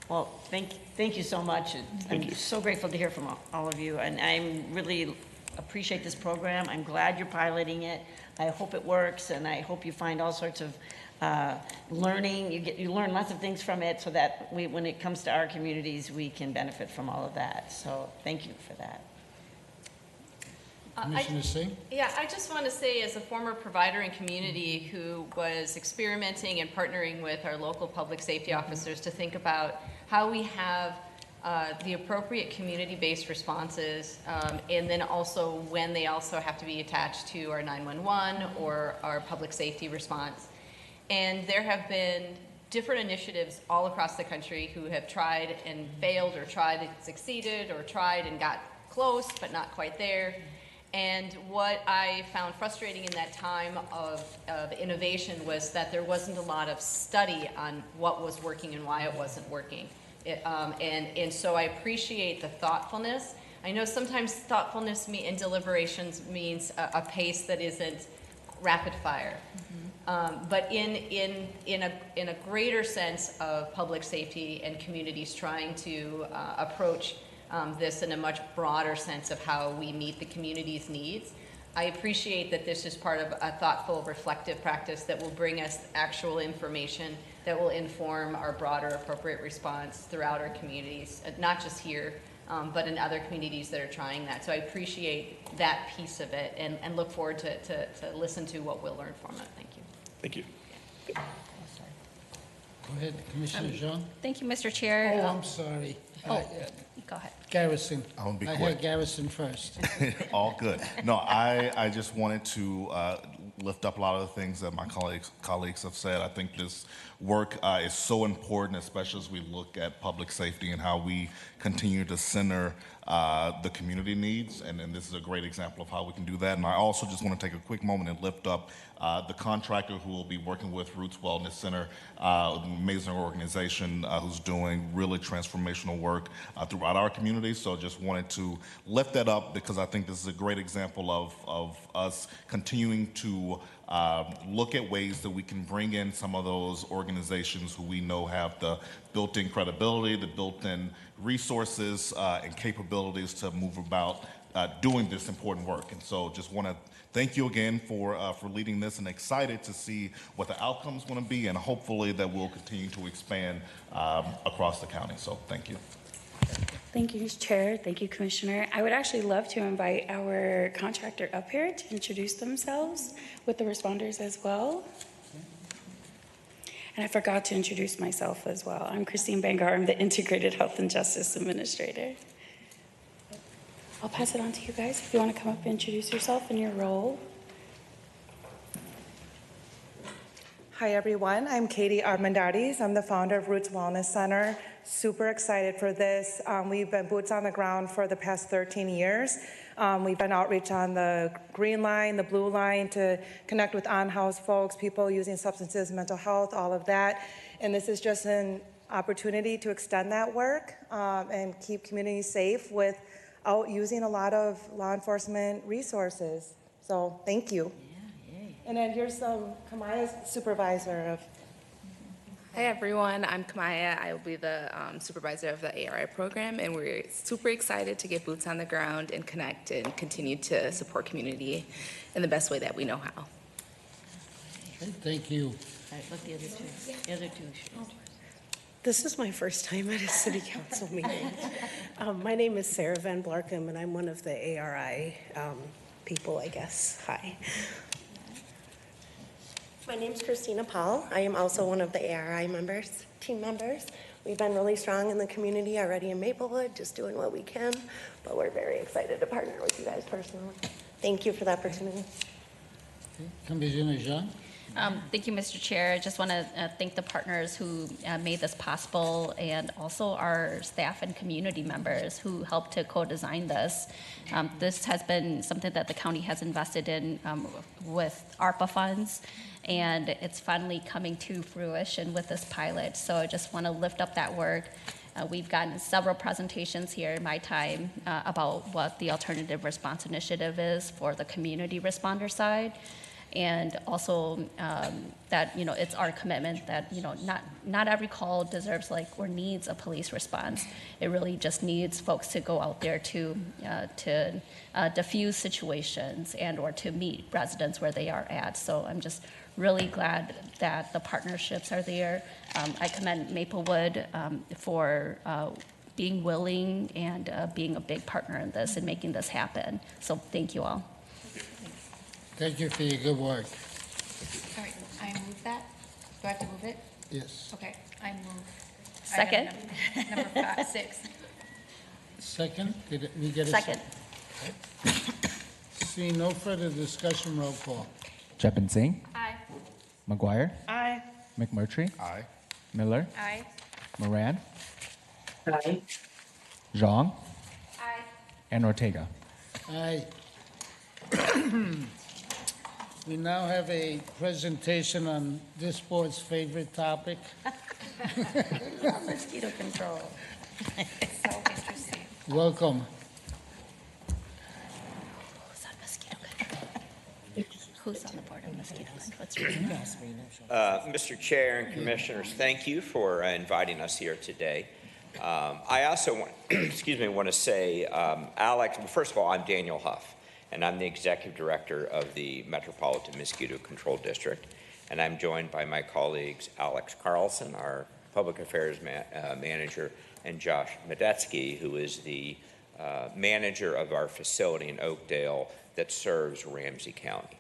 Well, thank you so much. I'm so grateful to hear from all of you, and I really appreciate this program. I'm glad you're piloting it. I hope it works, and I hope you find all sorts of learning. You learn lots of things from it, so that when it comes to our communities, we can benefit from all of that. So thank you for that. Commissioner Singh? Yeah, I just want to say, as a former provider and community who was experimenting and partnering with our local public safety officers to think about how we have the appropriate community-based responses, and then also when they also have to be attached to our 911 or our public safety response. And there have been different initiatives all across the country who have tried and failed, or tried and succeeded, or tried and got close but not quite there. And what I found frustrating in that time of innovation was that there wasn't a lot of study on what was working and why it wasn't working. And so I appreciate the thoughtfulness. I know sometimes thoughtfulness in deliberations means a pace that isn't rapid fire. But in a greater sense of public safety and communities trying to approach this in a much broader sense of how we meet the community's needs, I appreciate that this is part of a thoughtful, reflective practice that will bring us actual information that will inform our broader appropriate response throughout our communities, not just here, but in other communities that are trying that. So I appreciate that piece of it, and look forward to listen to what we'll learn from it. Thank you. Thank you. Go ahead, Commissioner Jean. Thank you, Mr. Chair. Oh, I'm sorry. Oh, go ahead. Garrison. I won't be I quick. had Garrison first. All good. No, I just wanted to lift up a lot of the things that my colleagues have said. I think this work is so important, especially as we look at public safety and how we continue to center the community needs. And this is a great example of how we can do that. And I also just want to take a quick moment and lift up the contractor who will be working with Roots Wellness Center, an amazing organization who's doing really transformational work throughout our community. So just wanted to lift that up because I think this is a great example of us continuing to look at ways that we can bring in some of those organizations who we know have the built-in credibility, the built-in resources and capabilities to move about doing this important work. And so just want to thank you again for leading this, and excited to see what the outcome's going to be, and hopefully that we'll continue to expand across the county. So thank you. Thank you, Chair. Thank you, Commissioner. I would actually love to invite our contractor up here to introduce themselves with the responders as well. And I forgot to introduce myself as well. I'm Christine Bangar. I'm the Integrated Health and Justice Administrator. I'll pass it on to you guys if you want to come up and introduce yourself and your role. Hi, everyone. I'm Katie Armendariz. I'm the founder of Roots Wellness Center. Super excited for this. We've been boots on the ground for the past 13 years. We've done outreach on the green line, the blue line, to connect with on-house folks, people using substances, mental health, all of that. And this is just an opportunity to extend that work and keep communities safe without using a lot of law enforcement resources. So thank you. And then here's Kamaya's supervisor of. Hi everyone, I'm Kamaya. I will be the supervisor of the ARI program, and we're super excited to get boots on the ground and connect and continue to support community in the best way that we know how. Okay, thank you. All right, let the other two. The other two. This is my first time at a city council meeting. My name is Sarah Van Blarkum, and I'm one of the ARI people, I guess. Hi. My name's Christina Paul. I am also one of the ARI team members. We've been really strong in the community already in Maplewood, just doing what we can, but we're very excited to partner with you guys personally. Thank you for the opportunity. Okay. Commissioner Jean. Thank you, Mr. Chair. I just want to thank the partners who made this possible, and also our staff and community members who helped to co-design this. This has been something that the county has invested in with ARPA funds, and it's finally coming to fruition with this pilot. So I just want to lift up that work. We've gotten several presentations here in my time about what the alternative response initiative is for the community responder side. And also that, it's our commitment that, not every call deserves or needs a police response. It really just needs folks to go out there to diffuse situations and or to meet residents where they are at. So I'm just really glad that the partnerships are there. I commend Maplewood for being willing and being a big partner in this and making this happen. So thank you all. Thank you for your good work. All right, I move that. Do I have to move it? Yes. Okay, I move. Second. Number 6. Second, did we get a Second. Seeing no further discussion, roll call. Jepin Singh. Aye. McGuire. Aye. McMurtry. Aye. Miller. Aye. Moran. Aye. Zhang. Aye. And Ortega. Aye. We now have a presentation on this board's favorite topic. Mosquito control. So interesting. Welcome. Who's on mosquito control? Who's on the board of mosquito control? Mr. Chair and Commissioners, thank you for inviting us here today. I also want, want to say, Alex, well, first of all, I'm Daniel Huff, and I'm the Executive Director of the Metropolitan Mosquito Control District, and I'm joined by my colleagues Alex Carlson, our Public Affairs Manager, and Josh Medetsky, who is the manager of our facility in Oakdale that serves Ramsey County.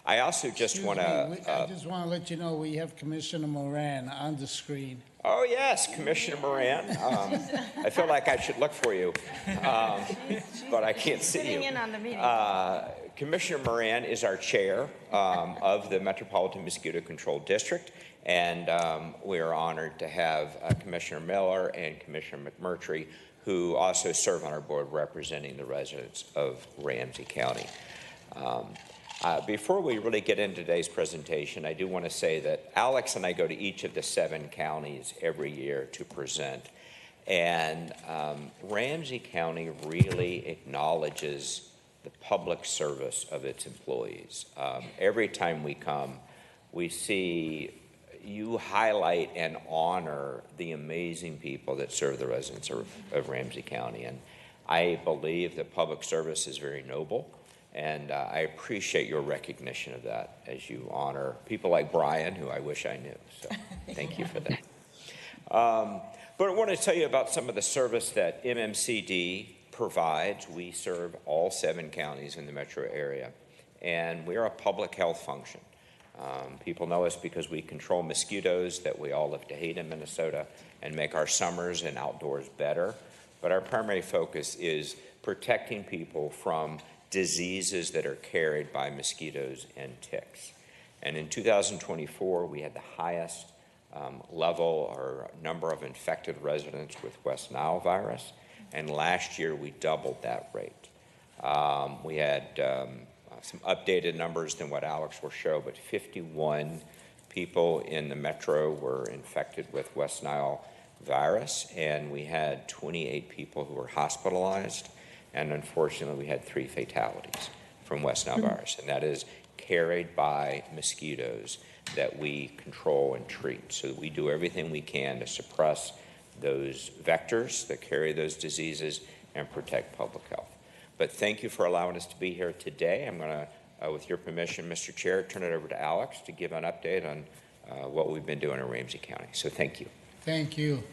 I also just want I to. just want to let you know we have Commissioner Moran on the screen. Oh, yes, Commissioner Moran. I feel like I should look for you, but I can't see you. Sitting in on the meeting. Commissioner Moran is our chair of the Metropolitan Mosquito Control District, and we are honored to have Commissioner Miller and Commissioner McMurtry, who also serve on our board representing the residents of Ramsey County. Before we really get into today's presentation, I do want to say that Alex and I go to each of the 7 counties every year to present. And Ramsey County really acknowledges the public service of its employees. Every time we come, we see you highlight and honor the amazing people that serve the residents of Ramsey County. And I believe that public service is very noble. And I appreciate your recognition of that as you honor people like Brian, who I wish I knew. So thank you for that. But I want to tell you about some of the service that MMCD provides. We serve all 7 counties in the metro area, and we are a public health function. People know us because we control mosquitoes that we all live to hate in Minnesota and make our summers and outdoors better. But our primary focus is protecting people from diseases that are carried by mosquitoes and ticks. And in 2024, we had the highest level or number of infected residents with West Nile virus, and last year we doubled that rate. We had some updated numbers than what Alex will show, but 51 people in the metro were infected with West Nile virus, and we had 28 people who were hospitalized. And unfortunately, we had 3 fatalities from West Nile virus, and that is carried by mosquitoes that we control and treat. So we do everything we can to suppress those vectors that carry those diseases and protect public health. But thank you for allowing us to be here today. I'm going to, with your permission, Mr. Chair, turn it over to Alex to give an update on what we've been doing in Ramsey County. So thank you. Thank you.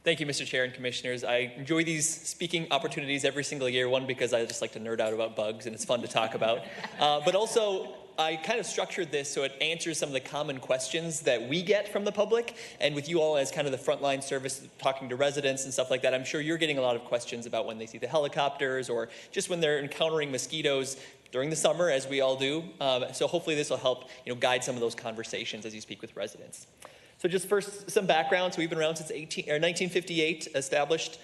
Thank you, Mr. Chair and Commissioners. I enjoy these speaking opportunities every single year, one, because I just like to nerd out about bugs and it's fun to talk about, but also I kind of structured this so it answers some of the common questions that we get from the public, and with you all as kind of the frontline service talking to residents and stuff like that, I'm sure you're getting a lot of questions about when they see the helicopters or just when they're encountering mosquitoes during the summer, as we all do. So hopefully this will help guide some of those conversations as you speak with residents. So just first, some background. So we've been around since 1958, established.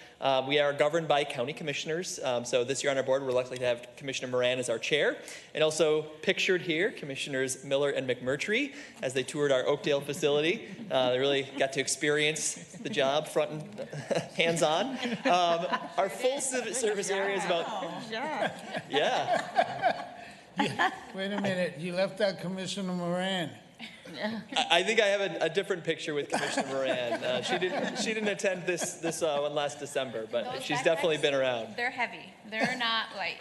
We are governed by county commissioners. So this year on our board, we're lucky to have Commissioner Moran as our chair. And also pictured here, Commissioners Miller and McMurtry, as they toured our Oakdale facility. They really got to experience the job front and hands-on. Our full service area is about... Yeah. Wait a minute, you left out Commissioner Moran. I think I have a different picture with Commissioner Moran. She didn't attend this one last December, but she's definitely been around. They're heavy. They're not light.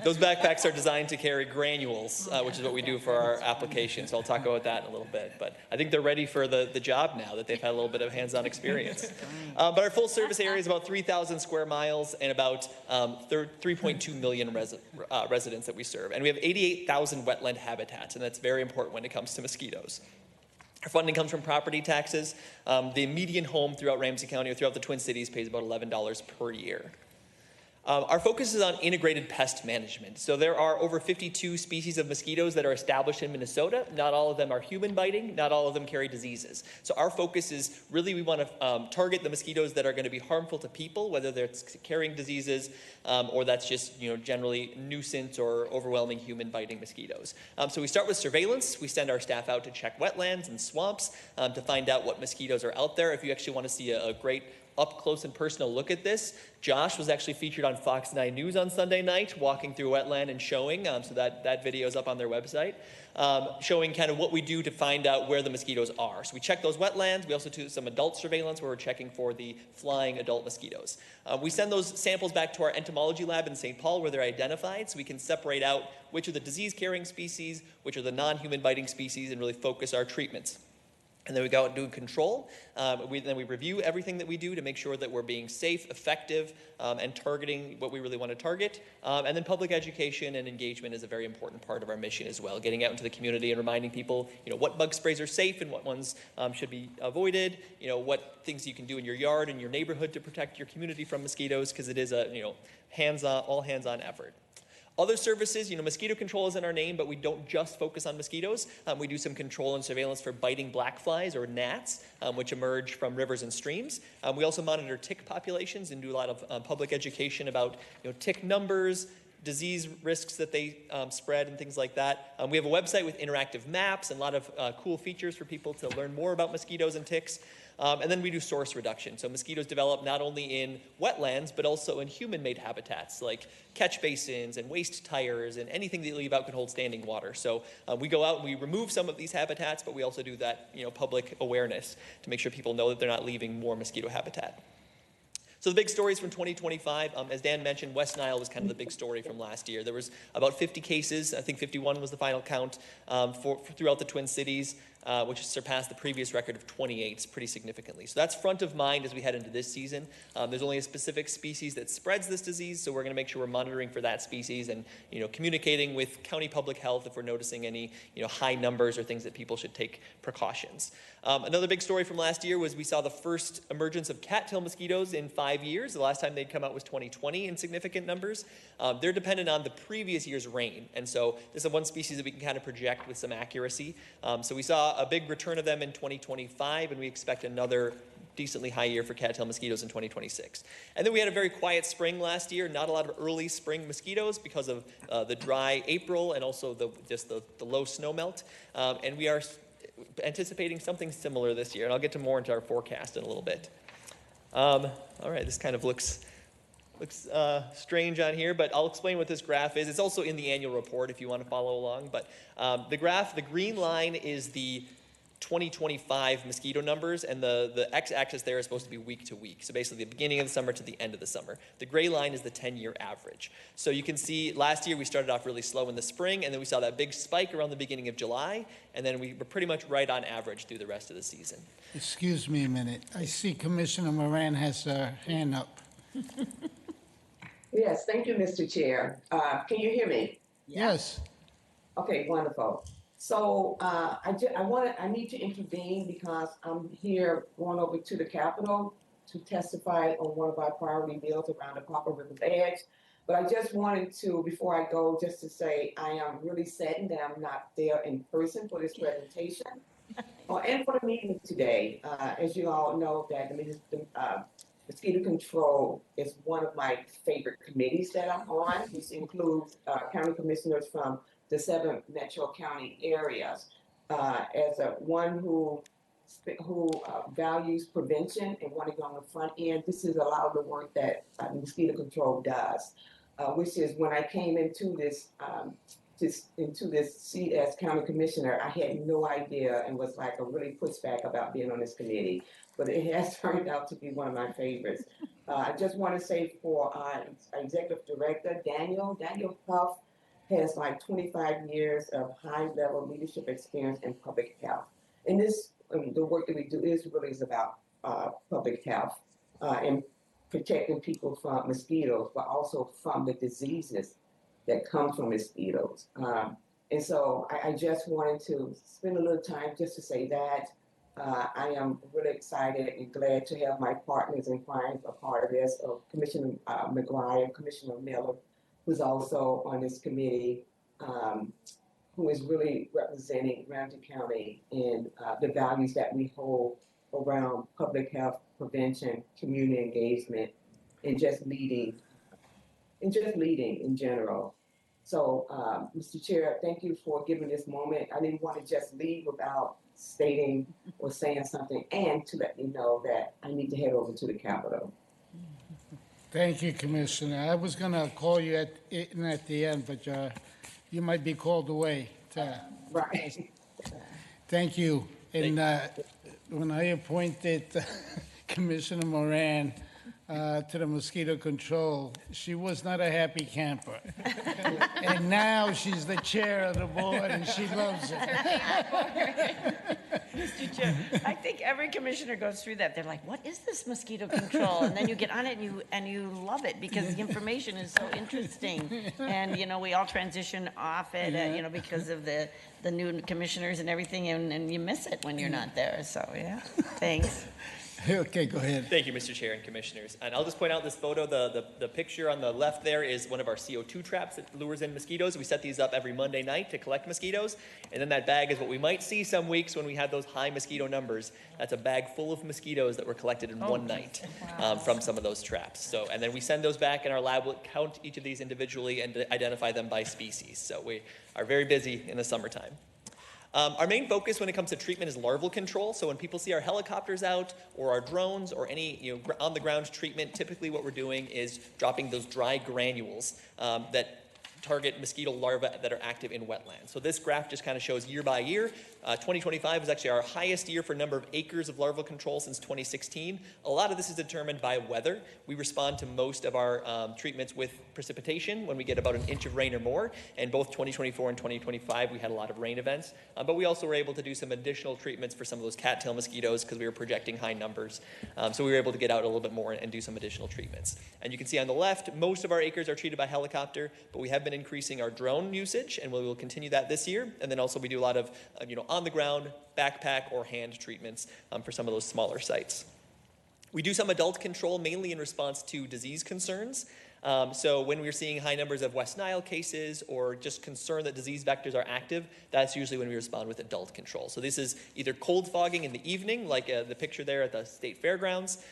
Those backpacks are designed to carry granules, which is what we do for our application. So I'll talk about that in a little bit. But I think they're ready for the job now that they've had a little bit of hands-on experience. But our full service area is about 3,000 square miles and about 3.2 million residents that we serve. And we have 88,000 wetland habitats, and that's very important when it comes to mosquitoes. Our funding comes from property taxes. The median home throughout Ramsey County or throughout the Twin Cities pays about $11 per year. Our focus is on integrated pest management. So there are over 52 species of mosquitoes that are established in Minnesota. Not all of them are human biting. Not all of them carry diseases. So our focus is really we want to target the mosquitoes that are going to be harmful to people, whether they're carrying diseases or that's just generally nuisance or overwhelming human biting mosquitoes. So we start with surveillance. We send our staff out to check wetlands and swamps to find out what mosquitoes are out there. If you actually want to see a great up close and personal look at this, Josh was actually featured on Fox 9 News on Sunday night, walking through a wetland and showing, so that video is up on their website, showing kind of what we do to find out where the mosquitoes are. So we check those wetlands. We also do some adult surveillance where we're checking for the flying adult mosquitoes. We send those samples back to our entomology lab in St. Paul where they're identified so we can separate out which are the disease-carrying species, which are the non-human biting species, and really focus our treatments. And then we go out and do control. Then we review everything that we do to make sure that we're being safe, effective, and targeting what we really want to target. And then public education and engagement is a very important part of our mission as well, getting out into the community and reminding people, what bug sprays are safe and what ones should be avoided, what things you can do in your yard and your neighborhood to protect your community from mosquitoes, because it is a, hands-on, all hands-on effort. Other services, mosquito control is in our name, but we don't just focus on mosquitoes. We do some control and surveillance for biting black flies or gnats, which emerge from rivers and streams. We also monitor tick populations and do a lot of public education about tick numbers, disease risks that they spread, and things like that. We have a website with interactive maps and a lot of cool features for people to learn more about mosquitoes and ticks. And then we do source reduction. So mosquitoes develop not only in wetlands, but also in human-made habitats like catch basins and waste tires, and anything that you leave out can hold standing water. So we go out and we remove some of these habitats, but we also do that public awareness to make sure people know that they're not leaving more mosquito habitat. So the big stories from 2025, as Dan mentioned, West Nile was kind of the big story from last year. There was about 50 cases, I think 51 was the final count, for throughout the Twin Cities, which surpassed the previous record of 28 pretty significantly. So that's front of mind as we head into this season. There's only a specific species that spreads this disease, so we're going to make sure we're monitoring for that species and communicating with county public health if we're noticing any high numbers or things that people should take precautions. Another big story from last year was we saw the first emergence of cattail mosquitoes in 5 years. The last time they'd come out was 2020 in significant numbers. They're dependent on the previous year's rain, and so this is one species that we can kind of project with some accuracy. So we saw a big return of them in 2025, and we expect another decently high year for cattail mosquitoes in 2026. And then we had a very quiet spring last year, not a lot of early spring mosquitoes because of the dry April and also the low snow melt. And we are anticipating something similar this year, and I'll get to more into our forecast in a little bit. All right, this kind of looks strange on here, but I'll explain what this graph is. It's also in the annual report if you want to follow along. But the green line is the 2025 mosquito numbers, and the x-axis there is supposed to be week to week. So basically the beginning of the summer to the end of the summer. The gray line is the 10-year average. So you can see last year we started off really slow in the spring, and then we saw that big spike around the beginning of July, and then we were pretty much right on average through the rest of the season. Excuse me a minute. I see Commissioner Moran has her hand up. Yes, thank you, Mr. Chair. Can you hear me? Yes. Okay, wonderful. So I need to intervene because I'm here going over to the Capitol to testify on one of our priority bills around the Poplar River's edge. But I just wanted to, before I go, just to say I am really saddened that I'm not there in person for this presentation and for the meeting today. As you all know, that the mosquito control is one of my favorite committees that I'm on. This includes county commissioners from the 7 metro county areas. As one who values prevention and want to go on the front end, this is a lot of the work that mosquito control does, which is when I came into this seat as county commissioner, I had no idea and was like a really pushback about being on this committee, but it has turned out to be one of my favorites. I just want to say for our executive director, Daniel Huff, has like 25 years of high-level leadership experience in public health. And the work that we do is about public health and protecting people from mosquitoes, but also from the diseases that come from mosquitoes. And so I just wanted to spend a little time just to say that I am really excited and glad to have my partners in crime a part of this, Commissioner McGuire, Commissioner Miller, who's also on this committee, who is really representing Ramsey County and the values that we hold around public health, prevention, community engagement, and just leading in general. So, Mr. Chair, thank you for giving this moment. I didn't want to just leave without stating or saying something, and to let you know that I need to head over to the Capitol. Thank you, Commissioner. I was going to call you at the end, but you might be called away. Right. Thank you. And when I appointed Commissioner Moran to the mosquito control, she was not a happy camper. And now she's the chair of the board and she loves it. Mr. Chair, I think every commissioner goes through that. They're like, what is this mosquito control? And then you get on it and you love it because the information is so interesting. And, you know, we all transition off it, you know, because of the new commissioners and everything, and you miss it when you're not there. So, yeah, thanks. Okay, go ahead. Thank you, Mr. Chair and Commissioners. And I'll just point out this photo, the picture on the left there is one of our CO2 traps that lures in mosquitoes. We set these up every Monday night to collect mosquitoes. And then that bag is what we might see some weeks when we have those high mosquito numbers. That's a bag full of mosquitoes that were collected in one night from some of those traps. So, and then we send those back, and our lab will count each of these individually and identify them by species. So we are very busy in the summertime. Our main focus when it comes to treatment is larval control. So when people see our helicopters out or our drones or any on-the-ground treatment, typically what we're doing is dropping those dry granules that target mosquito larvae that are active in wetlands. So this graph just kind of shows year by year. 2025 was actually our highest year for number of acres of larval control since 2016. A lot of this is determined by weather. We respond to most of our treatments with precipitation when we get about an inch of rain or more. And both 2024 and 2025, we had a lot of rain events. But we also were able to do some additional treatments for some of those cattail mosquitoes because we were projecting high numbers. So we were able to get out a little bit more and do some additional treatments. And you can see on the left, most of our acres are treated by helicopter, but we have been increasing our drone usage, and we will continue that this year. And then also we do a lot of on-the-ground, backpack, or hand treatments for some of those smaller sites. We do some adult control, mainly in response to disease concerns. So when we're seeing high numbers of West Nile cases or just concern that disease vectors are active, that's usually when we respond with adult control. So this is either cold fogging in the evening, like the picture there at the state fairgrounds,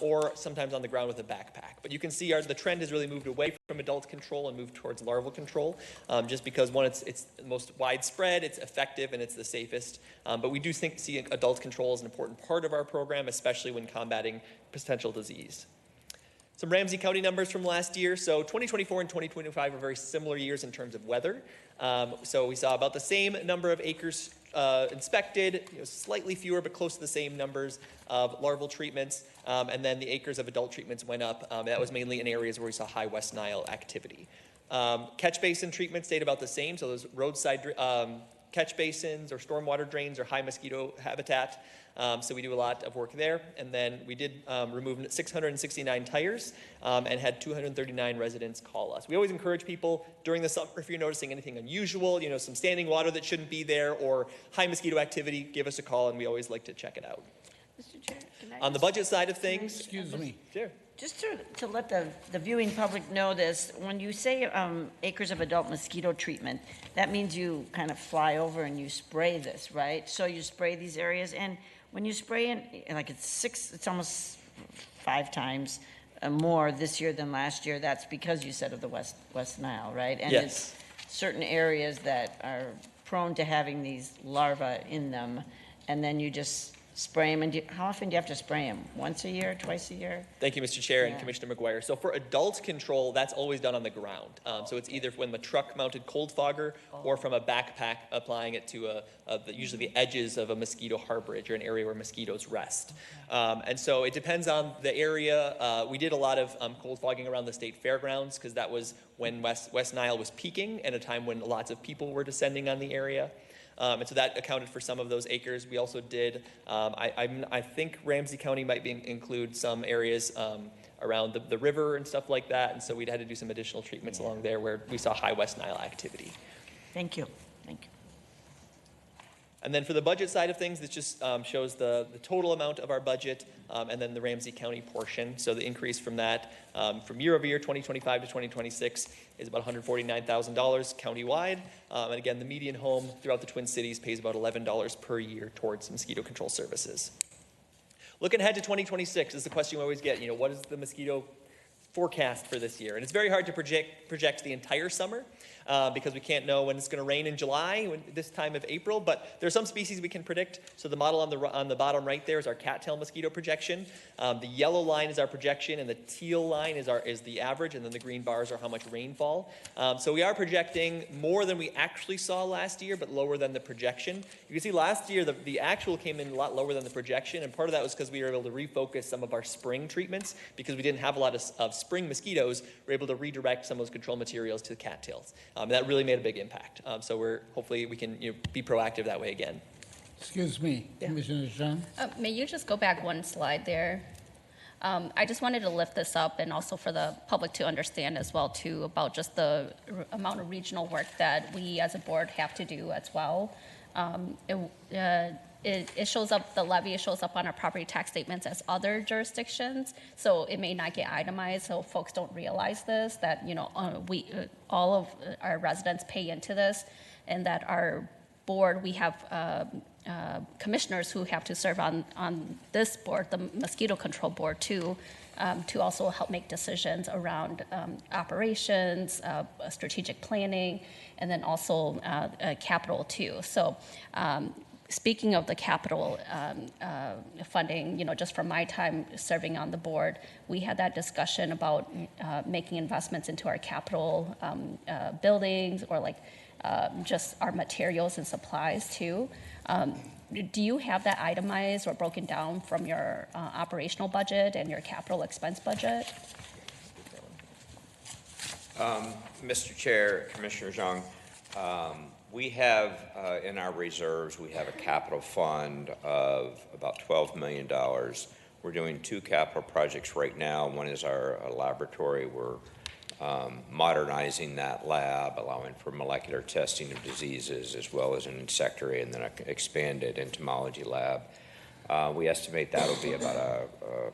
or sometimes on the ground with a backpack. But you can see the trend has really moved away from adult control and moved towards larval control, just because one, it's the most widespread, it's effective, and it's the safest. But we do see adult control as an important part of our program, especially when combating potential disease. Some Ramsey County numbers from last year. So 2024 and 2025 are very similar years in terms of weather. So we saw about the same number of acres inspected, slightly fewer but close to the same numbers of larval treatments. And then the acres of adult treatments went up. That was mainly in areas where we saw high West Nile activity. Catch basin treatment stayed about the same. So those roadside catch basins or stormwater drains or high mosquito habitat. So we do a lot of work there. And then we did remove 669 tires and had 239 residents call us. We always encourage people during the summer, if you're noticing anything unusual, some standing water that shouldn't be there or high mosquito activity, give us a call, and we always like to check it out. Mr. Chair, can I On the budget side of things. Excuse me. Sure. Just to let the viewing public know this, when you say acres of adult mosquito treatment, that means you kind of fly over and you spray this, right? So you spray these areas, and when you spray in, like it's almost 5 times more this year than last year. That's because you said of the West Nile, right? And Yes. it's certain areas that are prone to having these larvae in them, and then you just spray them. And how often do you have to spray them? Once a year, twice a year? Thank you, Mr. Chair and Commissioner McGuire. So for adult control, that's always done on the ground. So it's either when the truck-mounted cold fogger or from a backpack applying it to usually the edges of a mosquito harborage or an area where mosquitoes rest. And so it depends on the area. We did a lot of cold fogging around the state fairgrounds because that was when West Nile was peaking and a time when lots of people were descending on the area. And so that accounted for some of those acres. We also did, I think Ramsey County might include some areas around the river and stuff like that. And so we'd had to do some additional treatments along there where we saw high West Nile activity. Thank you. Thank you. And then for the budget side of things, this just shows the total amount of our budget and then the Ramsey County portion. So the increase from that from year over year, 2025 to 2026, is about $149,000 countywide. And again, the median home throughout the Twin Cities pays about $11 per year towards mosquito control services. Looking ahead to 2026 is the question we always get, what is the mosquito forecast for this year? And it's very hard to project the entire summer because we can't know when it's going to rain in July, this time of April, but there are some species we can predict. So the model on the bottom right there is our cattail mosquito projection. The yellow line is our projection, and the teal line is the average, and then the green bars are how much rainfall. So we are projecting more than we actually saw last year, but lower than the projection. You can see last year the actual came in a lot lower than the projection, and part of that was because we were able to refocus some of our spring treatments because we didn't have a lot of spring mosquitoes. We're able to redirect some of those control materials to the cattails. That really made a big impact. So hopefully we can be proactive that way again. Excuse me, Commissioner Zhang? May you just go back one slide there? I just wanted to lift this up and also for the public to understand as well too about just the amount of regional work that we as a board have to do as well. It shows up, the levy shows up on our property tax statements as other jurisdictions, so it may not get itemized, so folks don't realize this, that, you know, all of our residents pay into this, and that our board, we have commissioners who have to serve on this board, the mosquito control board too, to also help make decisions around operations, strategic planning, and then also capital too. So speaking of the capital funding, you know, just from my time serving on the board, we had that discussion about making investments into our capital buildings or like just our materials and supplies too. Do you have that itemized or broken down from your operational budget and your capital expense budget? Mr. Chair, Commissioner Zhang, we have in our reserves, we have a capital fund of about $12 million. We're doing 2 capital projects right now. One is our laboratory. We're modernizing that lab, allowing for molecular testing of diseases as well as an insectary and then an expanded entomology lab. We estimate that'll be about a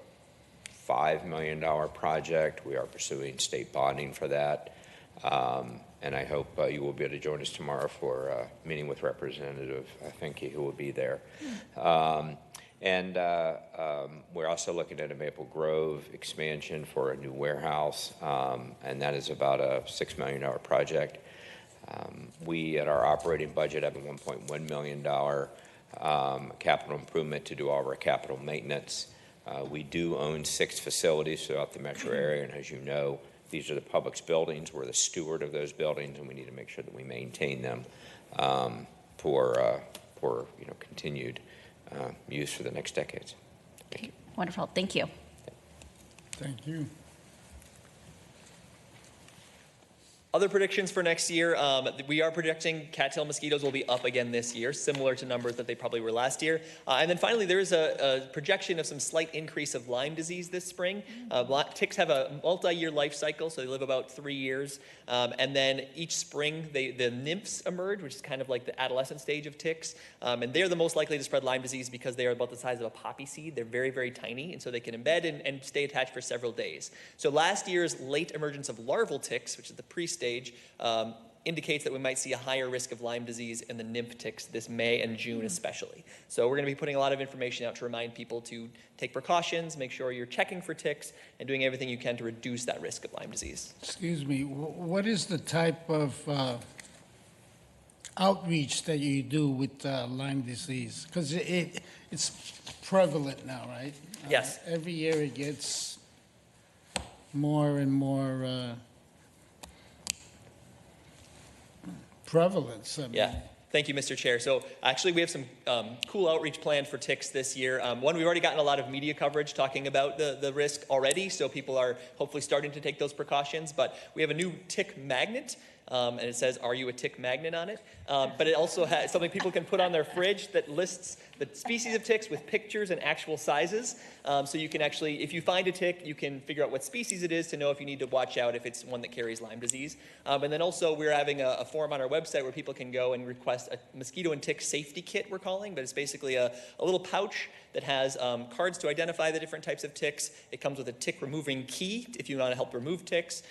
$5 million project. We are pursuing state bonding for that. And I hope you will be able to join us tomorrow for a meeting with Representative Finke, who will be there. And we're also looking at a Maple Grove expansion for a new warehouse, and that is about a $6 million project. We, at our operating budget, have a $1.1 million capital improvement to do all of our capital maintenance. We do own 6 facilities throughout the metro area, and as you know, these are the public's buildings. We're the steward of those buildings, and we need to make sure that we maintain them for continued use for the next decades. Thank you. Wonderful. Thank you. Thank you. Other predictions for next year, we are projecting cattail mosquitoes will be up again this year, similar to numbers that they probably were last year. And then finally, there is a projection of some slight increase of Lyme disease this spring. Ticks have a multi-year life cycle, so they live about 3 years. And then each spring, the nymphs emerge, which is kind of like the adolescent stage of ticks. And they're the most likely to spread Lyme disease because they are about the size of a poppy seed. They're very, very tiny, and so they can embed and stay attached for several days. So last year's late emergence of larval ticks, which is the pre-stage, indicates that we might see a higher risk of Lyme disease in the nymph ticks this May and June especially. So we're going to be putting a lot of information out to remind people to take precautions, make sure you're checking for ticks, and doing everything you can to reduce that risk of Lyme disease. Excuse me, what is the type of outreach that you do with Lyme disease? Because it's prevalent now, right? Yes. Every year it gets more and more prevalence. Yeah. Thank you, Mr. Chair. So actually, we have some cool outreach planned for ticks this year. One, we've already gotten a lot of media coverage talking about the risk already, so people are hopefully starting to take those precautions. But we have a new tick magnet, and it says, "Are you a tick magnet?" on it. But it also has something people can put on their fridge that lists the species of ticks with pictures and actual sizes. So you can actually, if you find a tick, you can figure out what species it is to know if you need to watch out if it's one that carries Lyme disease. And then also we're having a form on our website where people can go and request a mosquito and tick safety kit, we're calling, but it's basically a little pouch that has cards to identify the different types of ticks. It comes with a tick removing key if you want to help remove ticks,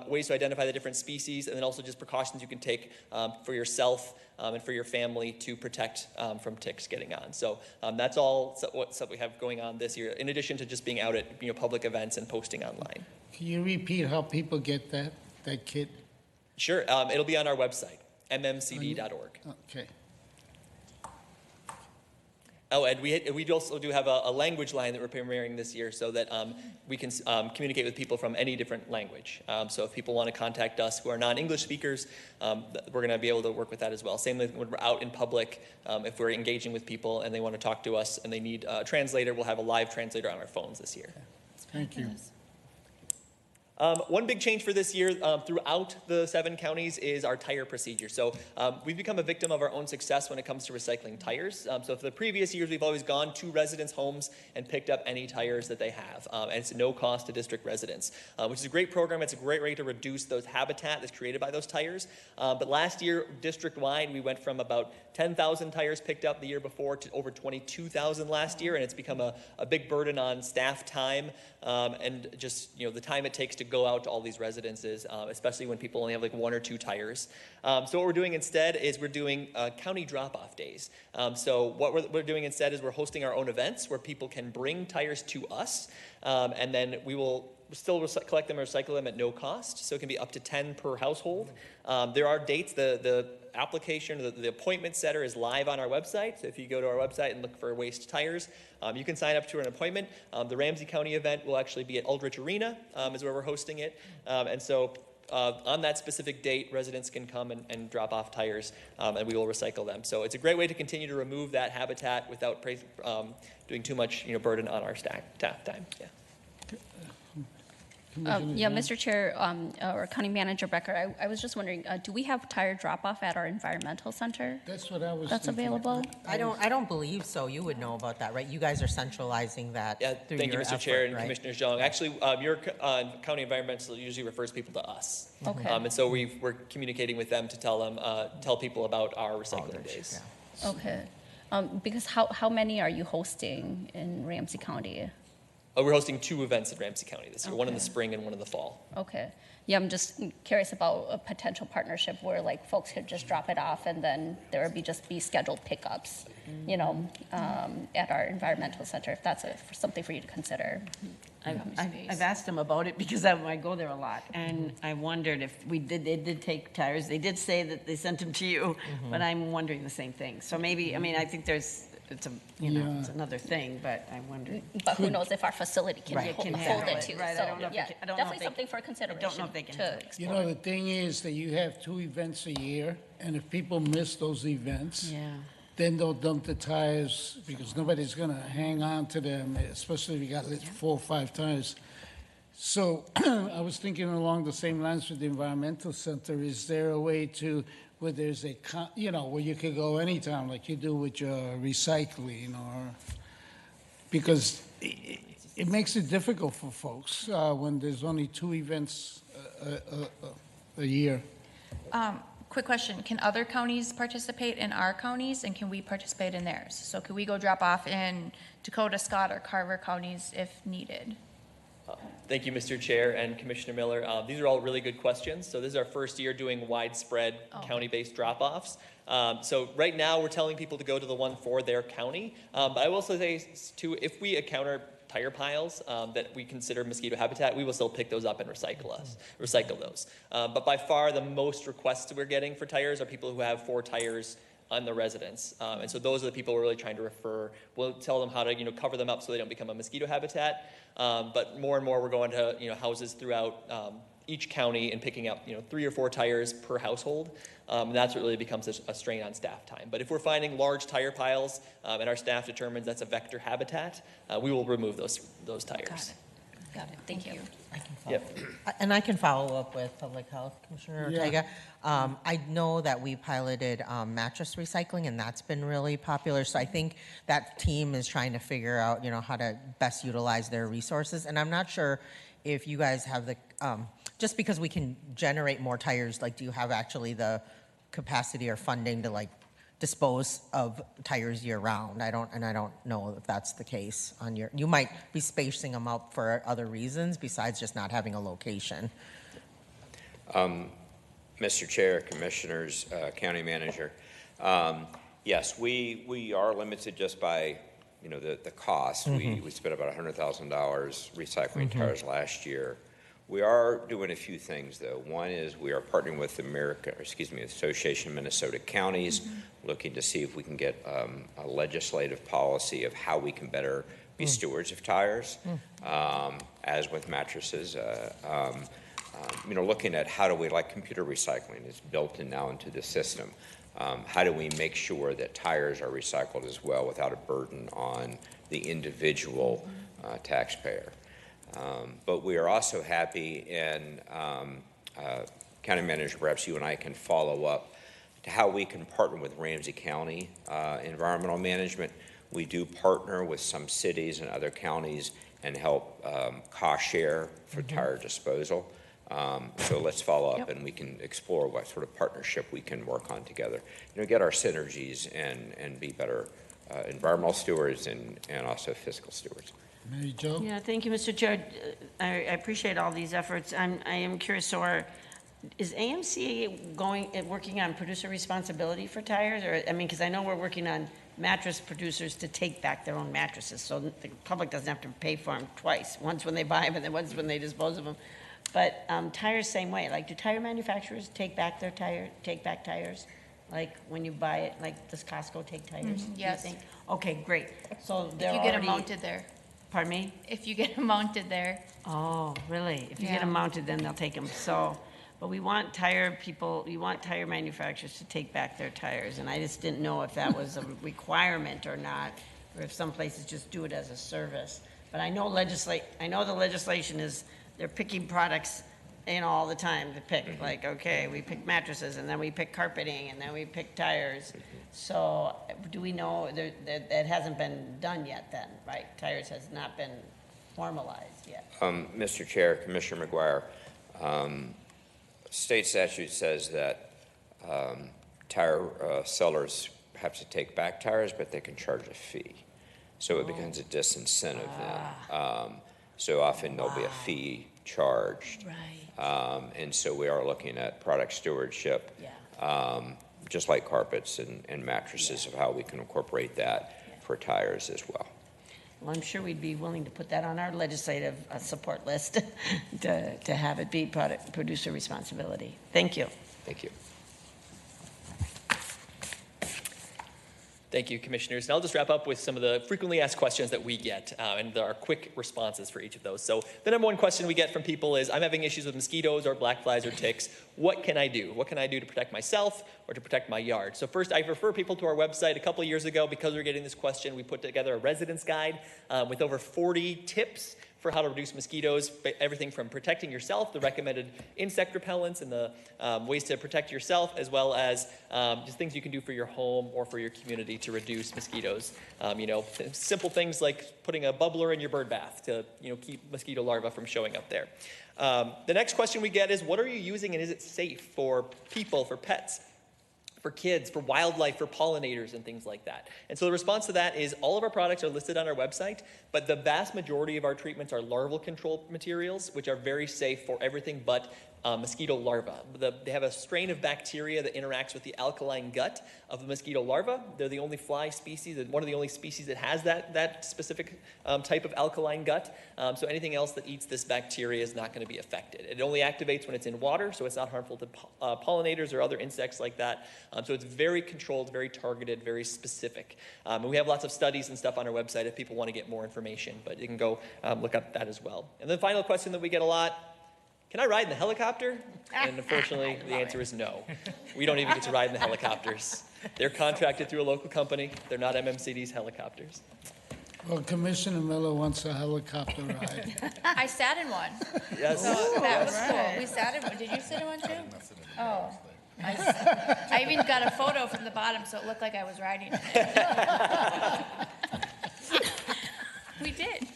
ways to identify the different species, and then also just precautions you can take for yourself and for your family to protect from ticks getting on. So that's all what we have going on this year, in addition to just being out at public events and posting online. Can you repeat how people get that kit? Sure. It'll be on our website, mmcd.org. Okay. Oh, and we also do have a language line that we're premiering this year so that we can communicate with people from any different language. So if people want to contact us who are non-English speakers, we're going to be able to work with that as well. Same when we're out in public, if we're engaging with people and they want to talk to us and they need a translator, we'll have a live translator on our phones this year. Thank you. One big change for this year throughout the 7 counties is our tire procedure. So we've become a victim of our own success when it comes to recycling tires. So for the previous years, we've always gone to residents' homes and picked up any tires that they have. And it's no cost to district residents, which is a great program. It's a great way to reduce those habitat that's created by those tires. But last year, district-wide, we went from about 10,000 tires picked up the year before to over 22,000 last year, and it's become a big burden on staff time and just the time it takes to go out to all these residences, especially when people only have like 1 or 2 tires. So what we're doing instead is we're doing county drop-off days. So what we're doing instead is we're hosting our own events where people can bring tires to us, and then we will still collect them and recycle them at no cost. So it can be up to 10 per household. There are dates. The application, the appointment setter is live on our website. So if you go to our website and look for waste tires, you can sign up to an appointment. The Ramsey County event will actually be at Aldrich Arena, is where we're hosting it. And so on that specific date, residents can come and drop off tires, and we will recycle them. So it's a great way to continue to remove that habitat without doing too much burden on our staff time. Yeah. Yeah, Mr. Chair, or County Manager Becker, I was just wondering, do we have tire drop-off at our environmental center? That's what I was That's thinking. available? I don't believe so. You would know about that, right? You guys are centralizing that. Yeah, through thank you, your Mr. effort, Chair and right? Commissioner Zhang. Actually, your county environmental usually refers people to us. Okay. And so we're communicating with them to tell people about our recycling days. Okay. Because how many are you hosting in Ramsey County? We're hosting 2 events in Ramsey County this year, one in the Okay. spring and one in the fall. Okay. Yeah, I'm just curious about a potential partnership where like folks could just drop it off and then there would just be scheduled pickups, at our environmental center, if that's something for you to consider. I've asked them about it because I go there a lot, and I wondered if they did take tires. They did say that they sent them to you, but I'm wondering the same thing. So maybe, I think it's another thing, but I wonder. But who knows if our facility can Right. hold Can it handle too. it. Right, I So, don't know if yeah, they can- I don't know if definitely they- something for consideration if they can to handle it. explore. The thing is that you have 2 events a year, and if people miss those events, then they'll dump the tires because nobody's going to hang on to them, especially if you got 4 or 5 tires. So I was thinking along the same lines with the environmental center. Is there a way where there's where you could go anytime like you do with your recycling, or because it makes it difficult for folks when there's only 2 events a year. Quick question, can other counties participate in our counties, and can we participate in theirs? So could we go drop off in Dakota, Scott, or Carver counties if needed? Thank you, Mr. Chair and Commissioner Miller. These are all really good questions. So this is our first year doing widespread county-based drop-offs. So right now, we're telling people to go to the one for their county. But I will also say, too, if we encounter tire piles that we consider mosquito habitat, we will still pick those up and recycle those. But by far, the most requests we're getting for tires are people who have 4 tires on the residence. And so those are the people we're really trying to refer. We'll tell them how to cover them up so they don't become a mosquito habitat. But more and more, we're going to houses throughout each county and picking up 3 or 4 tires per household. And that's what really becomes a strain on staff time. But if we're finding large tire piles and our staff determines that's a vector habitat, we will remove those tires. Got it. Thank you. Yep. And I can follow up with Public Health, Commissioner Ortega. I know that we piloted mattress recycling, and that's been really popular. So I think that team is trying to figure out, how to best utilize their resources. And I'm not sure if you guys have the, just because we can generate more tires, do you have actually the capacity or funding to dispose of tires year round? I don't know if that's the case on you might be spacing them out for other reasons besides just not having a location. Mr. Chair, Commissioners, County Manager, yes, we are limited just by the cost. We spent about $100,000 recycling tires last year. We are doing a few things, though. One is we are partnering with the Association of Minnesota Counties, looking to see if we can get a legislative policy of how we can better be stewards of tires, as with mattresses. Looking at how do we, computer recycling is built in now into the system. How do we make sure that tires are recycled as well without a burden on the individual taxpayer? But we are also happy, and County Manager, perhaps you and I can follow up to how we can partner with Ramsey County Environmental Management. We do partner with some cities and other counties and help cost share for tire disposal. So let's follow up and we can explore what sort of partnership we can work on together. Get our synergies and be better environmental stewards and also fiscal stewards. Mary Jo? Yeah, thank you, Mr. Chair. I appreciate all these efforts. I am curious, so is AMC working on producer responsibility for tires? Or, I mean, because I know we're working on mattress producers to take back their own mattresses, so the public doesn't have to pay for them twice, once when they buy them and then once when they dispose of them. But tires, same way. Like, do tire manufacturers take back tires? Like when you buy it, like does Costco take tires? Yes. Do you think? Okay, great. So they're If you get them mounted there. Pardon me? If you get them mounted there. Oh, really? If you get them mounted, then they'll take them. So, but we want tire manufacturers to take back their tires, and I just didn't know if that was a requirement or not, or if some places just do it as a service. But I know the legislation is they're picking products all the time to pick. Like, okay, we pick mattresses, and then we pick carpeting, and then we pick tires. So do we know that hasn't been done yet then, right? Tires has not been formalized yet. Mr. Chair, Commissioner McGuire, state statute says that tire sellers have to take back tires, but they can charge a fee. So it becomes a disincentive then. So often there'll be a fee charged. Right. And so we are looking at product stewardship, just like carpets and mattresses, of how we can incorporate that for tires as well. Well, I'm sure we'd be willing to put that on our legislative support list to have it be producer responsibility. Thank you. Thank you. Thank you, Commissioners. And I'll just wrap up with some of the frequently asked questions that we get, and there are quick responses for each of those. So the number one question we get from people is, I'm having issues with mosquitoes or black flies or ticks. What can I do? What can I do to protect myself or to protect my yard? So first, I refer people to our website. A couple of years ago, because we're getting this question, we put together a residence guide with over 40 tips for how to reduce mosquitoes, everything from protecting yourself, the recommended insect repellents and the ways to protect yourself, as well as just things you can do for your home or for your community to reduce mosquitoes. Simple things like putting a bubbler in your bird bath to keep mosquito larvae from showing up there. The next question we get is, what are you using and is it safe for people, for pets, for kids, for wildlife, for pollinators, and things like that? And so the response to that is all of our products are listed on our website, but the vast majority of our treatments are larval control materials, which are very safe for everything but mosquito larvae. They have a strain of bacteria that interacts with the alkaline gut of the mosquito larva. They're the only fly species, and one of the only species that has that specific type of alkaline gut. So anything else that eats this bacteria is not going to be affected. It only activates when it's in water, so it's not harmful to pollinators or other insects like that. So it's very controlled, very targeted, very specific. And we have lots of studies and stuff on our website if people want to get more information, but you can go look up that as well. And the final question that we get a lot, can I ride in the helicopter? And unfortunately, the answer is no. We don't even get to ride in the helicopters. They're contracted through a local company. They're not MMCD's helicopters. Well, Commissioner Miller wants a helicopter ride. I sat in one. Yes. So that was cool. We sat in one. Did you sit in one too? Oh. I even got a photo from the bottom so it looked like I was riding it. We did.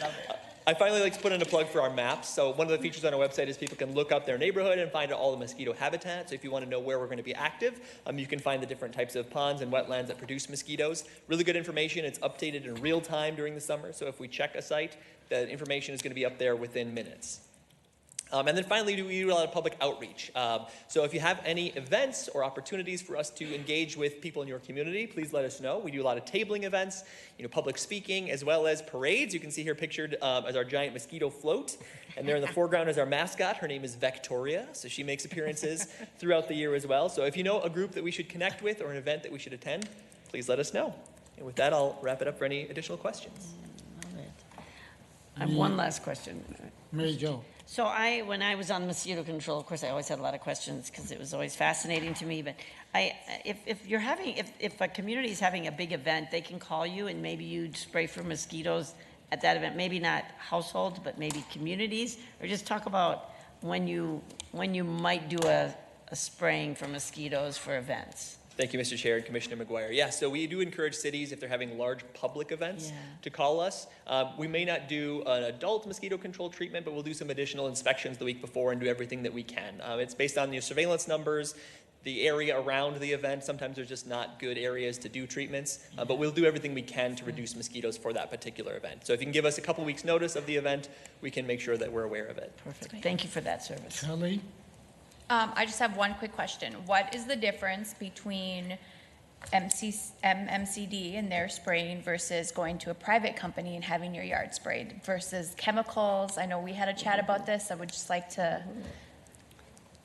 Love it. I finally like to put in a plug for our maps. So one of the features on our website is people can look up their neighborhood and find all the mosquito habitats. So if you want to know where we're going to be active, you can find the different types of ponds and wetlands that produce mosquitoes. Really good information. It's updated in real time during the summer. So if we check a site, the information is going to be up there within minutes. And then finally, we do a lot of public outreach. So if you have any events or opportunities for us to engage with people in your community, please let us know. We do a lot of tabling events, public speaking, as well as parades. You can see here pictured as our giant mosquito float. And there in the foreground is our mascot. Her name is Victoria. So she makes appearances throughout the year as well. So if you know a group that we should connect with or an event that we should attend, please let us know. And with that, I'll wrap it up for any additional questions. I have one last question. Mary Jo. So when I was on mosquito control, of course, I always had a lot of questions because it was always fascinating to me. But if a community is having a big event, they can call you and maybe you spray for mosquitoes at that event? Maybe not households, but maybe communities, or just talk about when you might do a spraying for mosquitoes for events. Thank you, Mr. Chair and Commissioner McGuire. Yeah, so we do encourage cities, if they're having large public events, to call us. We may not do an adult mosquito control treatment, but we'll do some additional inspections the week before and do everything that we can. It's based on your surveillance numbers, the area around the event. Sometimes there's just not good areas to do treatments, but we'll do everything we can to reduce mosquitoes for that particular event. So if you can give us a couple weeks notice of the event, we can make sure that we're aware of it. Perfect. Thank you for that service. Kelly? I just have one quick question. What is the difference between MCD and their spraying versus going to a private company and having your yard sprayed versus chemicals? I know we had a chat about this. I would just like to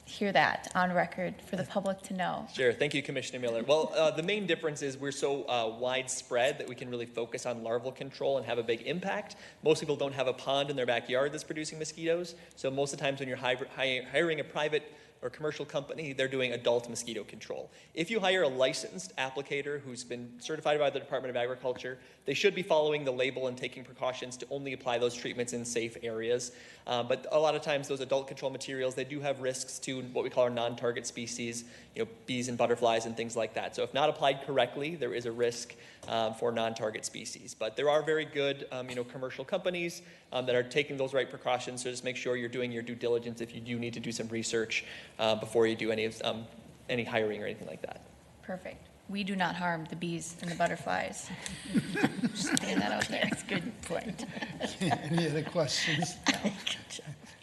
hear that on record for the public to know. Sure. Thank you, Commissioner Miller. Well, the main difference is we're so widespread that we can really focus on larval control and have a big impact. Most people don't have a pond in their backyard that's producing mosquitoes. So most of the times when you're hiring a private or commercial company, they're doing adult mosquito control. If you hire a licensed applicator who's been certified by the Department of Agriculture, they should be following the label and taking precautions to only apply those treatments in safe areas. But a lot of times those adult control materials, they do have risks to what we call our non-target species, bees and butterflies and things like that. So if not applied correctly, there is a risk for non-target species. But there are very good commercial companies that are taking those right precautions. So just make sure you're doing your due diligence if you do need to do some research before you do any hiring or anything like that. Perfect. We do not harm the bees and the butterflies. Just getting that out there. That's a good point. Any other questions?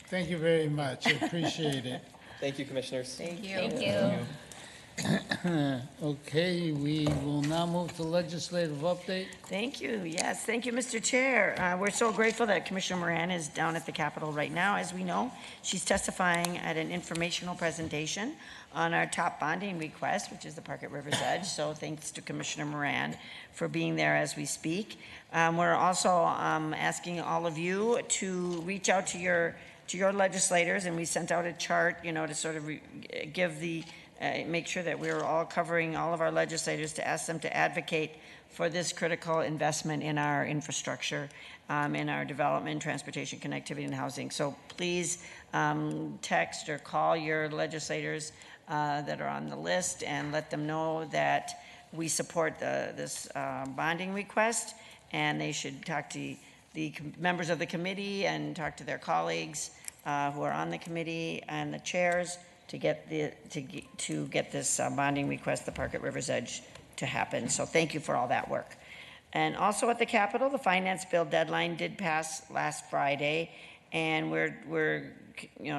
Thank you very much. I appreciate it. Thank you, Commissioners. Thank you. Thank you. Okay, we will now move to legislative update. Thank you. Yes, thank you, Mr. Chair. We're so grateful that Commissioner Moran is down at the Capitol right now. As we know, she's testifying at an informational presentation on our top bonding request, which is the Park at River's Edge. So thanks to Commissioner Moran for being there as we speak. We're also asking all of you to reach out to your legislators, and we sent out a chart, to sort of give the make sure that we're all covering all of our legislators to ask them to advocate for this critical investment in our infrastructure, in our development, transportation, connectivity, and housing. So please text or call your legislators that are on the list and let them know that we support this bonding request, and they should talk to the members of the committee and talk to their colleagues who are on the committee and the chairs to get this bonding request, the Park at River's Edge, to happen. So thank you for all that work. And also at the Capitol, the finance bill deadline did pass last Friday, and we're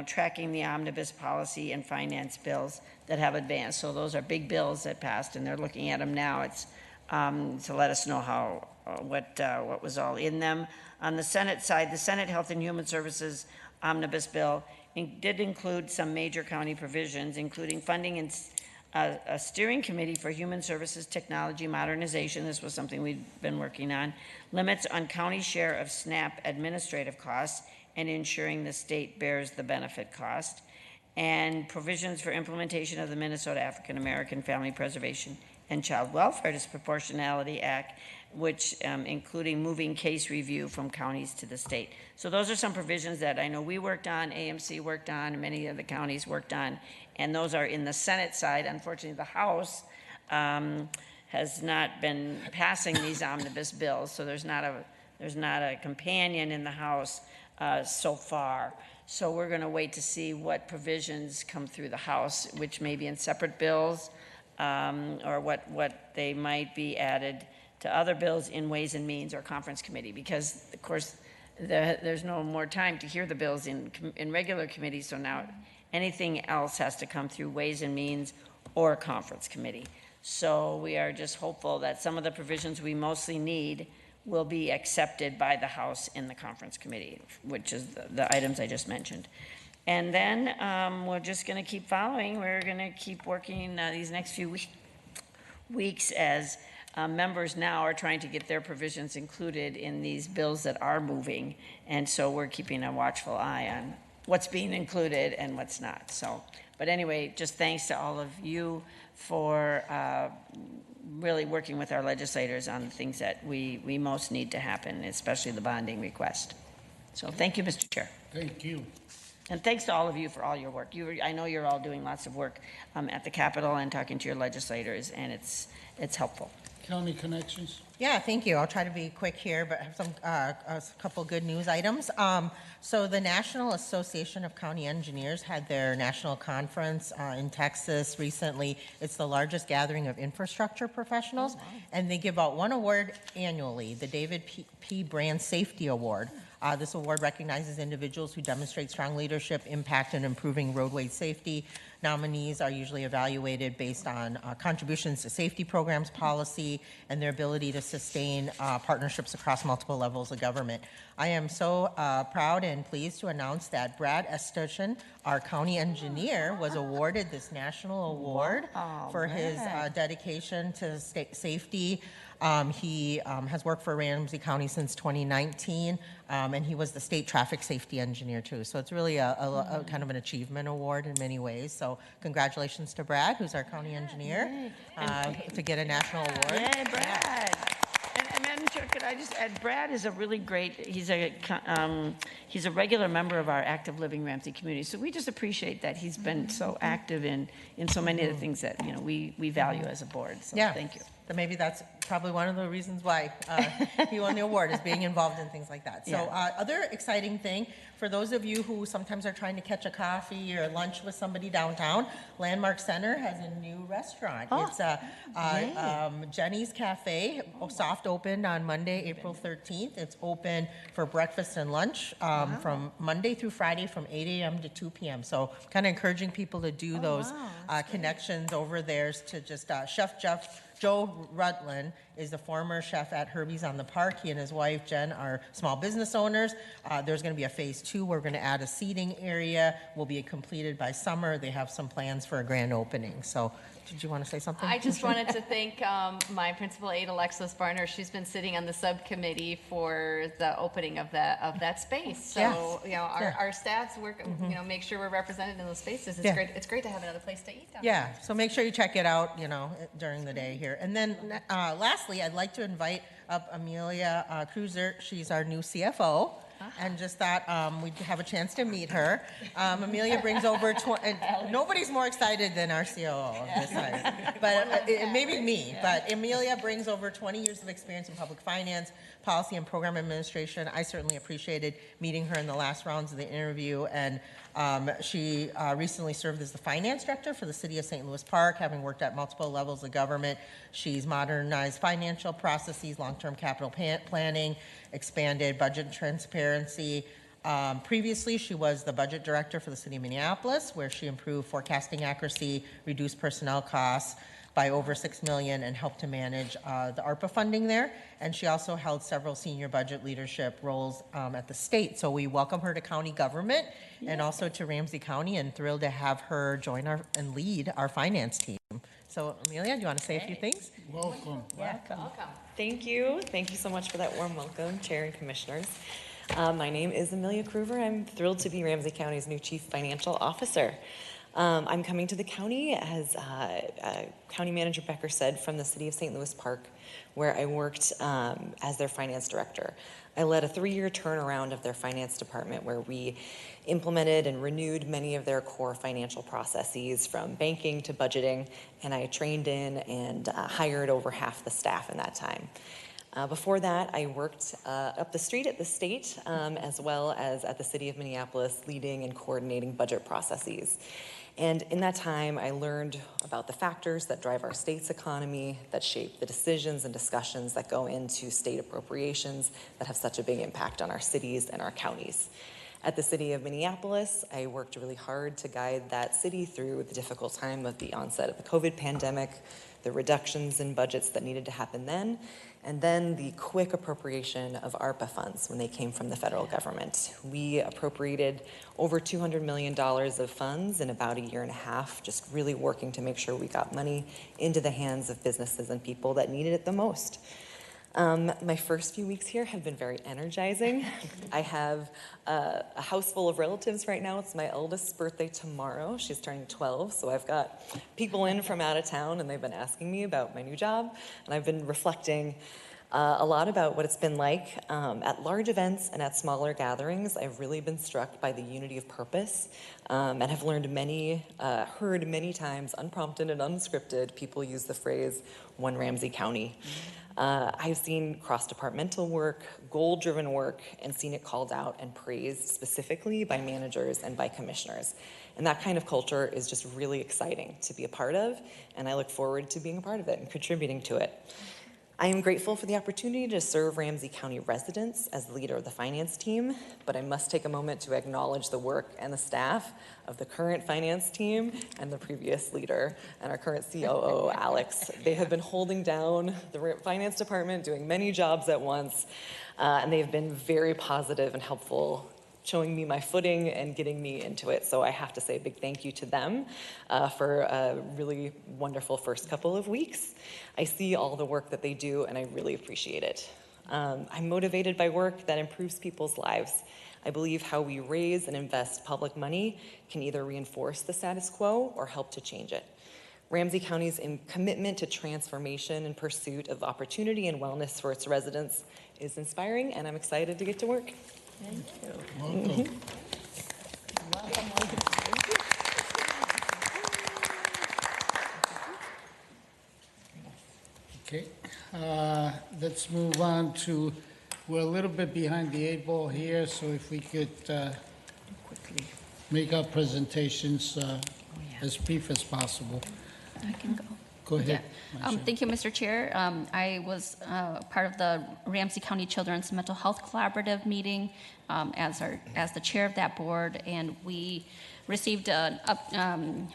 tracking the omnibus policy and finance bills that have advanced. So those are big bills that passed, and they're looking at them now. It's to let us know how what was all in them. On the Senate side, the Senate Health and Human Services omnibus bill did include some major county provisions, including funding and a steering committee for human services technology modernization. This was something we've been working on. Limits on county share of SNAP administrative costs and ensuring the state bears the benefit cost. And provisions for implementation of the Minnesota African American Family Preservation and Child Welfare Disproportionality Act, which including moving case review from counties to the state. So those are some provisions that I know we worked on, AMC worked on, and many of the counties worked on, and those are in the Senate side. Unfortunately, the House has not been passing these omnibus bills, so there's not a companion in the House so far. So we're going to wait to see what provisions come through the House, which may be in separate bills, or what they might be added to other bills in Ways and Means or Conference Committee, because of course there's no more time to hear the bills in regular committee, so now anything else has to come through Ways and Means or Conference Committee. So we are just hopeful that some of the provisions we mostly need will be accepted by the House in the Conference Committee, which is the items I just mentioned. And then we're just going to keep following. We're going to keep working these next few weeks as members now are trying to get their provisions included in these bills that are moving. And so we're keeping a watchful eye on what's being included and what's not. So, but anyway, just thanks to all of you for really working with our legislators on the things that we most need to happen, especially the bonding request. So thank you, Mr. Chair. Thank you. And thanks to all of you for all your work. I know you're all doing lots of work at the Capitol and talking to your legislators, and it's helpful. County Connections. Yeah, thank you. I'll try to be quick here, but I have a couple good news items. So the National Association of County Engineers had their national conference in Texas recently. It's the largest gathering of infrastructure professionals, and they give out one award annually, the David P. Brand Safety Award. This award recognizes individuals who demonstrate strong leadership, impact in improving roadway safety. Nominees are usually evaluated based on contributions to safety programs, policy, and their ability to sustain partnerships across multiple levels of government. I am so proud and pleased to announce that Brad Estuchin, our county engineer, was awarded this national award for his dedication to safety. He has worked for Ramsey County since 2019, and he was the state traffic safety engineer too. So it's really a kind of an achievement award in many ways. So congratulations to Brad, who's our county engineer, to get a national award. Yay, Brad. And Madam Chair, could I just add, Brad is a really great, he's a regular member of our Active Living Ramsey community. So we just appreciate that he's been so active in so many of the things that we value as a board. So thank you. So maybe that's probably one of the reasons why he won the award, is being involved in things like that. So other exciting thing, for those of you who sometimes are trying to catch a coffee or lunch with somebody downtown, Landmark Center has a new restaurant. It's Jenny's Cafe, soft opened on Monday, April 13th. It's open for breakfast and lunch from Monday through Friday from 8 a.m. to 2 p.m. So kind of encouraging people to do those connections over there to just Chef Joe Rutland is the former chef at Herbie's on the Park. He and his wife, Jen, are small business owners. There's going to be a phase 2. We're going to add a seating area. Will be completed by summer. They have some plans for a grand opening. So did you want to say something? I just wanted to thank my principal aide, Alexis Barner. She's been sitting on the subcommittee for the opening of that space. So our staffs work, make sure we're represented in those spaces. It's great. It's great to have another place to eat down there. So make sure you check it out, during the day here. And then lastly, I'd like to invite up Amelia Cruiser. She's our new CFO. And just thought we'd have a chance to meet her. Amelia brings over nobody's more excited than our COO of this side, but maybe me. But Amelia brings over 20 years of experience in public finance, policy, and program administration. I certainly appreciated meeting her in the last rounds of the interview, and she recently served as the finance director for the city of St. Louis Park, having worked at multiple levels of government. She's modernized financial processes, long-term capital planning, expanded budget transparency. Previously, she was the budget director for the city of Minneapolis, where she improved forecasting accuracy, reduced personnel costs by over $6 million, and helped to manage the ARPA funding there. And she also held several senior budget leadership roles at the state. So we welcome her to county government and also to Ramsey County, and thrilled to have her join and lead our finance team. So Amelia, do you want to say a few things? Welcome. Welcome. Thank you. Thank you so much for that warm welcome, Chair and Commissioners. My name is Amelia Kruver. I'm thrilled to be Ramsey County's new Chief Financial Officer. I'm coming to the county, as County Manager Becker said, from the city of St. Louis Park, where I worked as their finance director. I led a 3-year turnaround of their finance department, where we implemented and renewed many of their core financial processes, from banking to budgeting, and I trained in and hired over half the staff in that time. Before that, I worked up the street at the state, as well as at the city of Minneapolis, leading and coordinating budget processes. And in that time, I learned about the factors that drive our state's economy, that shape the decisions and discussions that go into state appropriations that have such a big impact on our cities and our counties. At the city of Minneapolis, I worked really hard to guide that city through the difficult time of the onset of the COVID pandemic, the reductions in budgets that needed to happen then, and then the quick appropriation of ARPA funds when they came from the federal government. We appropriated over $200 million of funds in about a year and a half, just really working to make sure we got money into the hands of businesses and people that needed it the most. My first few weeks here have been very energizing. I have a house full of relatives right now. It's my eldest's birthday tomorrow. She's turning 12, so I've got people in from out of town, and they've been asking me about my new job, and I've been reflecting a lot about what it's been like at large events and at smaller gatherings. I've really been struck by the unity of purpose and have heard many times, unprompted and unscripted, people use the phrase, "One Ramsey County." I've seen cross-departmental work, goal-driven work, and seen it called out and praised specifically by managers and by commissioners. And that kind of culture is just really exciting to be a part of, and I look forward to being a part of it and contributing to it. I am grateful for the opportunity to serve Ramsey County residents as the leader of the finance team, but I must take a moment to acknowledge the work and the staff of the current finance team and the previous leader and our current COO, Alex. They have been holding down the finance department, doing many jobs at once, and they have been very positive and helpful, showing me my footing and getting me into it. So I have to say a big thank you to them for a really wonderful first couple of weeks. I see all the work that they do, and I really appreciate it. I'm motivated by work that improves people's lives. I believe how we raise and invest public money can either reinforce the status quo or help to change it. Ramsey County's commitment to transformation and pursuit of opportunity and wellness for its residents is inspiring, and I'm excited to get to work. Thank you. Welcome. Okay, let's move on to, we're a little bit behind the 8 ball here, so if we could make our presentations as brief as possible. I can go. Go ahead. Yeah. Thank you, Mr. Chair. I was part of the Ramsey County Children's Mental Health Collaborative meeting as the chair of that board, and we received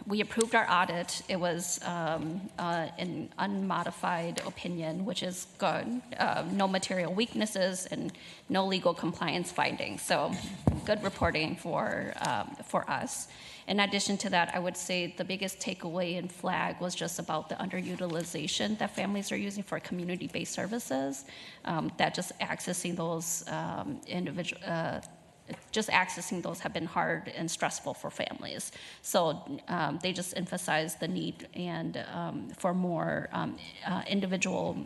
we approved our audit. It was an unmodified opinion, which is good. No material weaknesses and no legal compliance findings. So good reporting for us. In addition to that, I would say the biggest takeaway and flag was just about the underutilization that families are using for community-based services, that just accessing those accessing those have been hard and stressful for families. So they just emphasize the need and for more individual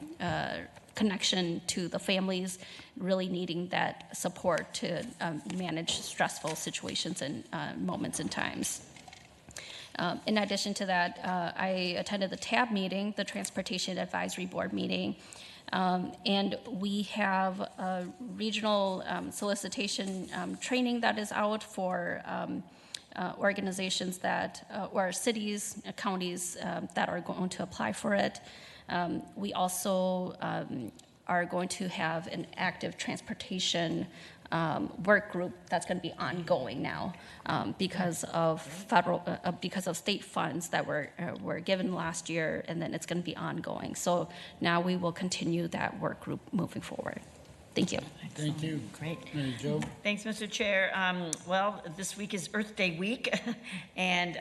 connection to the families really needing that support to manage stressful situations and moments and times. In addition to that, I attended the TAB meeting, the Transportation Advisory Board meeting, and we have a regional solicitation training that is out for organizations that, or cities, counties that are going to apply for it. We also are going to have an active transportation work group that's going to be ongoing now because of state funds that were given last year, and then it's going to be ongoing. So now we will continue that work group moving forward. Thank you. Thank you. Great. Mary Jo. Thanks, Mr. Chair. Well, this week is Earth Day week, and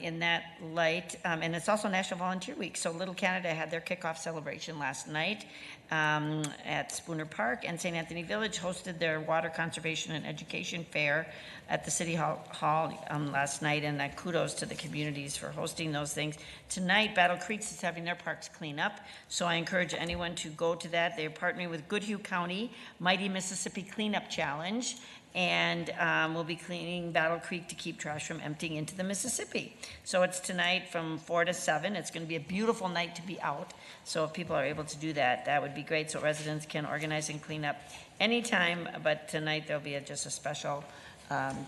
in that light, and it's also National Volunteer Week. So Little Canada had their kickoff celebration last night at Spooner Park, and St. Anthony Village hosted their Water Conservation and Education Fair at the City Hall last night, and kudos to the communities for hosting those things. Tonight, Battle Creek is having their parks clean up, so I encourage anyone to go to that. They're partnering with Goodhue County, Mighty Mississippi Cleanup Challenge, and we'll be cleaning Battle Creek to keep trash from emptying into the Mississippi. So it's tonight from 4 to 7. It's going to be a beautiful night to be out, so if people are able to do that, that would be great, so residents can organize and clean up anytime, but tonight there'll be just a special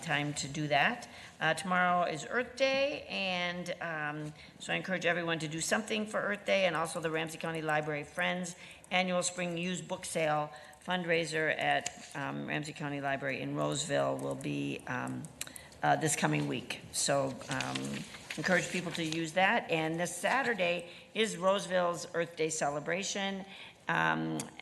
time to do that. Tomorrow is Earth Day, and so I encourage everyone to do something for Earth Day, and also the Ramsey County Library Friends annual spring used book sale fundraiser at Ramsey County Library in Roseville will be this coming week. So encourage people to use that. And this Saturday is Roseville's Earth Day celebration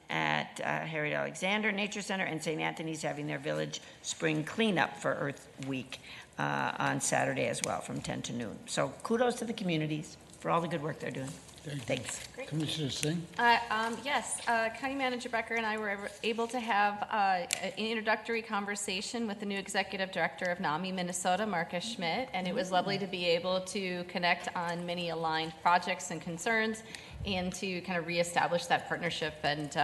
at Harriet Alexander Nature Center, and St. Anthony's having their village spring cleanup for Earth Week on Saturday as well from 10 to noon. So kudos to the communities for all the good work they're doing. Thanks. Great. Commissioner Singh? Yes, County Manager Becker and I were able to have an introductory conversation with the new Executive Director of NAMI Minnesota, Marcus Schmidt, and it was lovely to be able to connect on many aligned projects and concerns and to kind of reestablish that partnership, and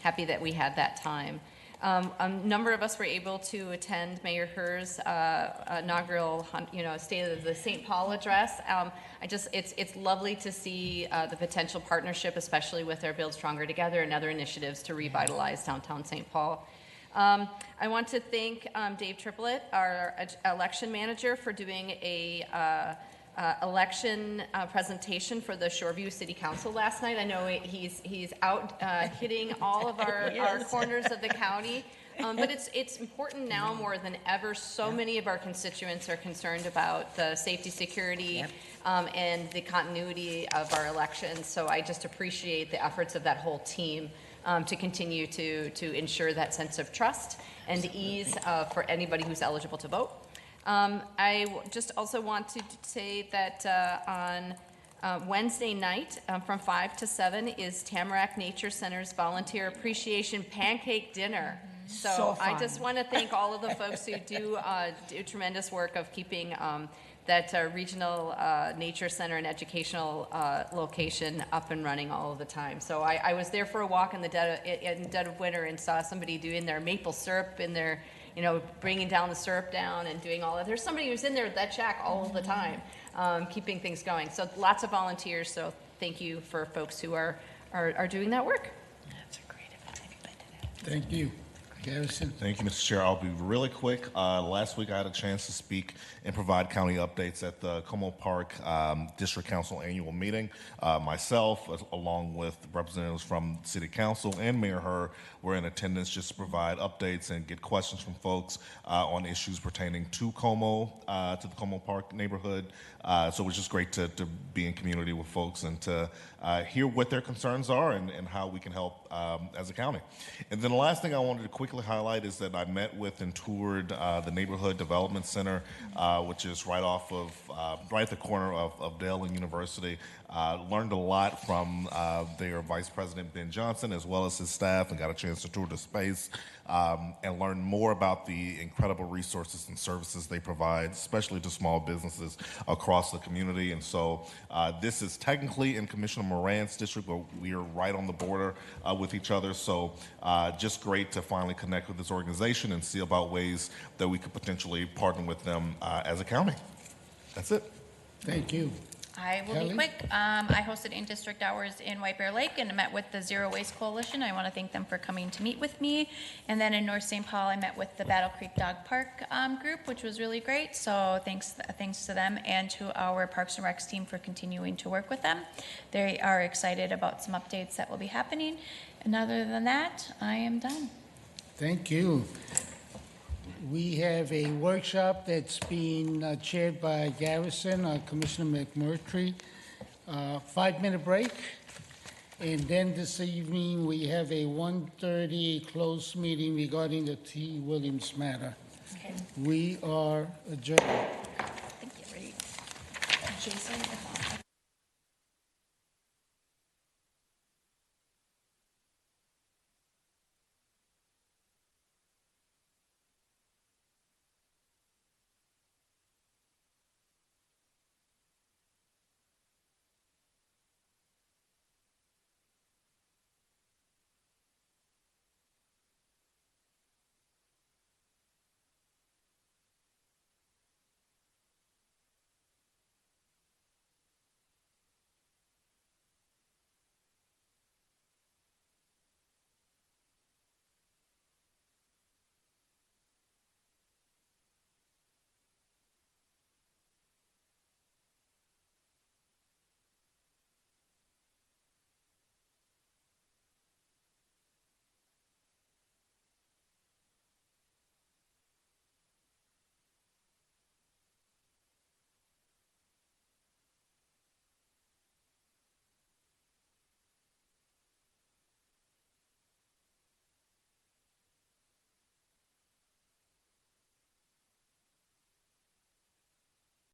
happy that we had that time. A number of us were able to attend Mayor Herr's inaugural, State of the St. Paul address. It's lovely to see the potential partnership, especially with our Build Stronger Together and other initiatives to revitalize downtown St. Paul. I want to thank Dave Triplett, our election manager, for doing a election presentation for the Shoreview City Council last night. I know he's out hitting all of our corners of the county, but it's important now more than ever. So many of our constituents are concerned about the safety, security, and the continuity of our elections. So I just appreciate the efforts of that whole team to continue to ensure that sense of trust and ease for anybody who's eligible to vote. I just also want to say that on Wednesday night from 5 to 7 is Tamarack Nature Center's Volunteer Appreciation Pancake Dinner. So I just want to thank all of the folks who do tremendous work of keeping that regional nature center and educational location up and running all of the time. So I was there for a walk in the dead of winter and saw somebody doing their maple syrup in their, bringing down the syrup down and doing all that. There's somebody who's in there at that shack all the time, keeping things going. So lots of volunteers. So thank you for folks who are doing that work. That's a great event. Have you been to that? Thank you. Garrison. Thank you, Mr. Chair. I'll be really quick. Last week I had a chance to speak and provide county updates at the Como Park District Council annual meeting. Myself, along with representatives from City Council and Mayor Herr, were in attendance just to provide updates and get questions from folks on issues pertaining to Como, to the Como Park neighborhood. So it was just great to be in community with folks and to hear what their concerns are and how we can help as a county. And then the last thing I wanted to quickly highlight is that I met with and toured the Neighborhood Development Center, which is right at the corner of Dale and University. Learned a lot from their Vice President Ben Johnson as well as his staff, and got a chance to tour the space and learn more about the incredible resources and services they provide, especially to small businesses across the community. And so this is technically in Commissioner Moran's district, but we are right on the border with each other. So just great to finally connect with this organization and see about ways that we could potentially partner with them as a county. That's it. Thank you. I will Kelly? be quick. I hosted in-district hours in White Bear Lake and met with the Zero Waste Coalition. I want to thank them for coming to meet with me. And then in North St. Paul, I met with the Battle Creek Dog Park group, which was really great. So thanks to them and to our Parks and Recs team for continuing to work with them. They are excited about some updates that will be happening. And other than that, I am done. Thank you. We have a workshop that's being chaired by Garrison, Commissioner McMurtry. 5-minute break. And then this evening, we have a 1:30 closed meeting regarding the T. Williams matter. Okay. We are adjourned. Thank you. Jason, if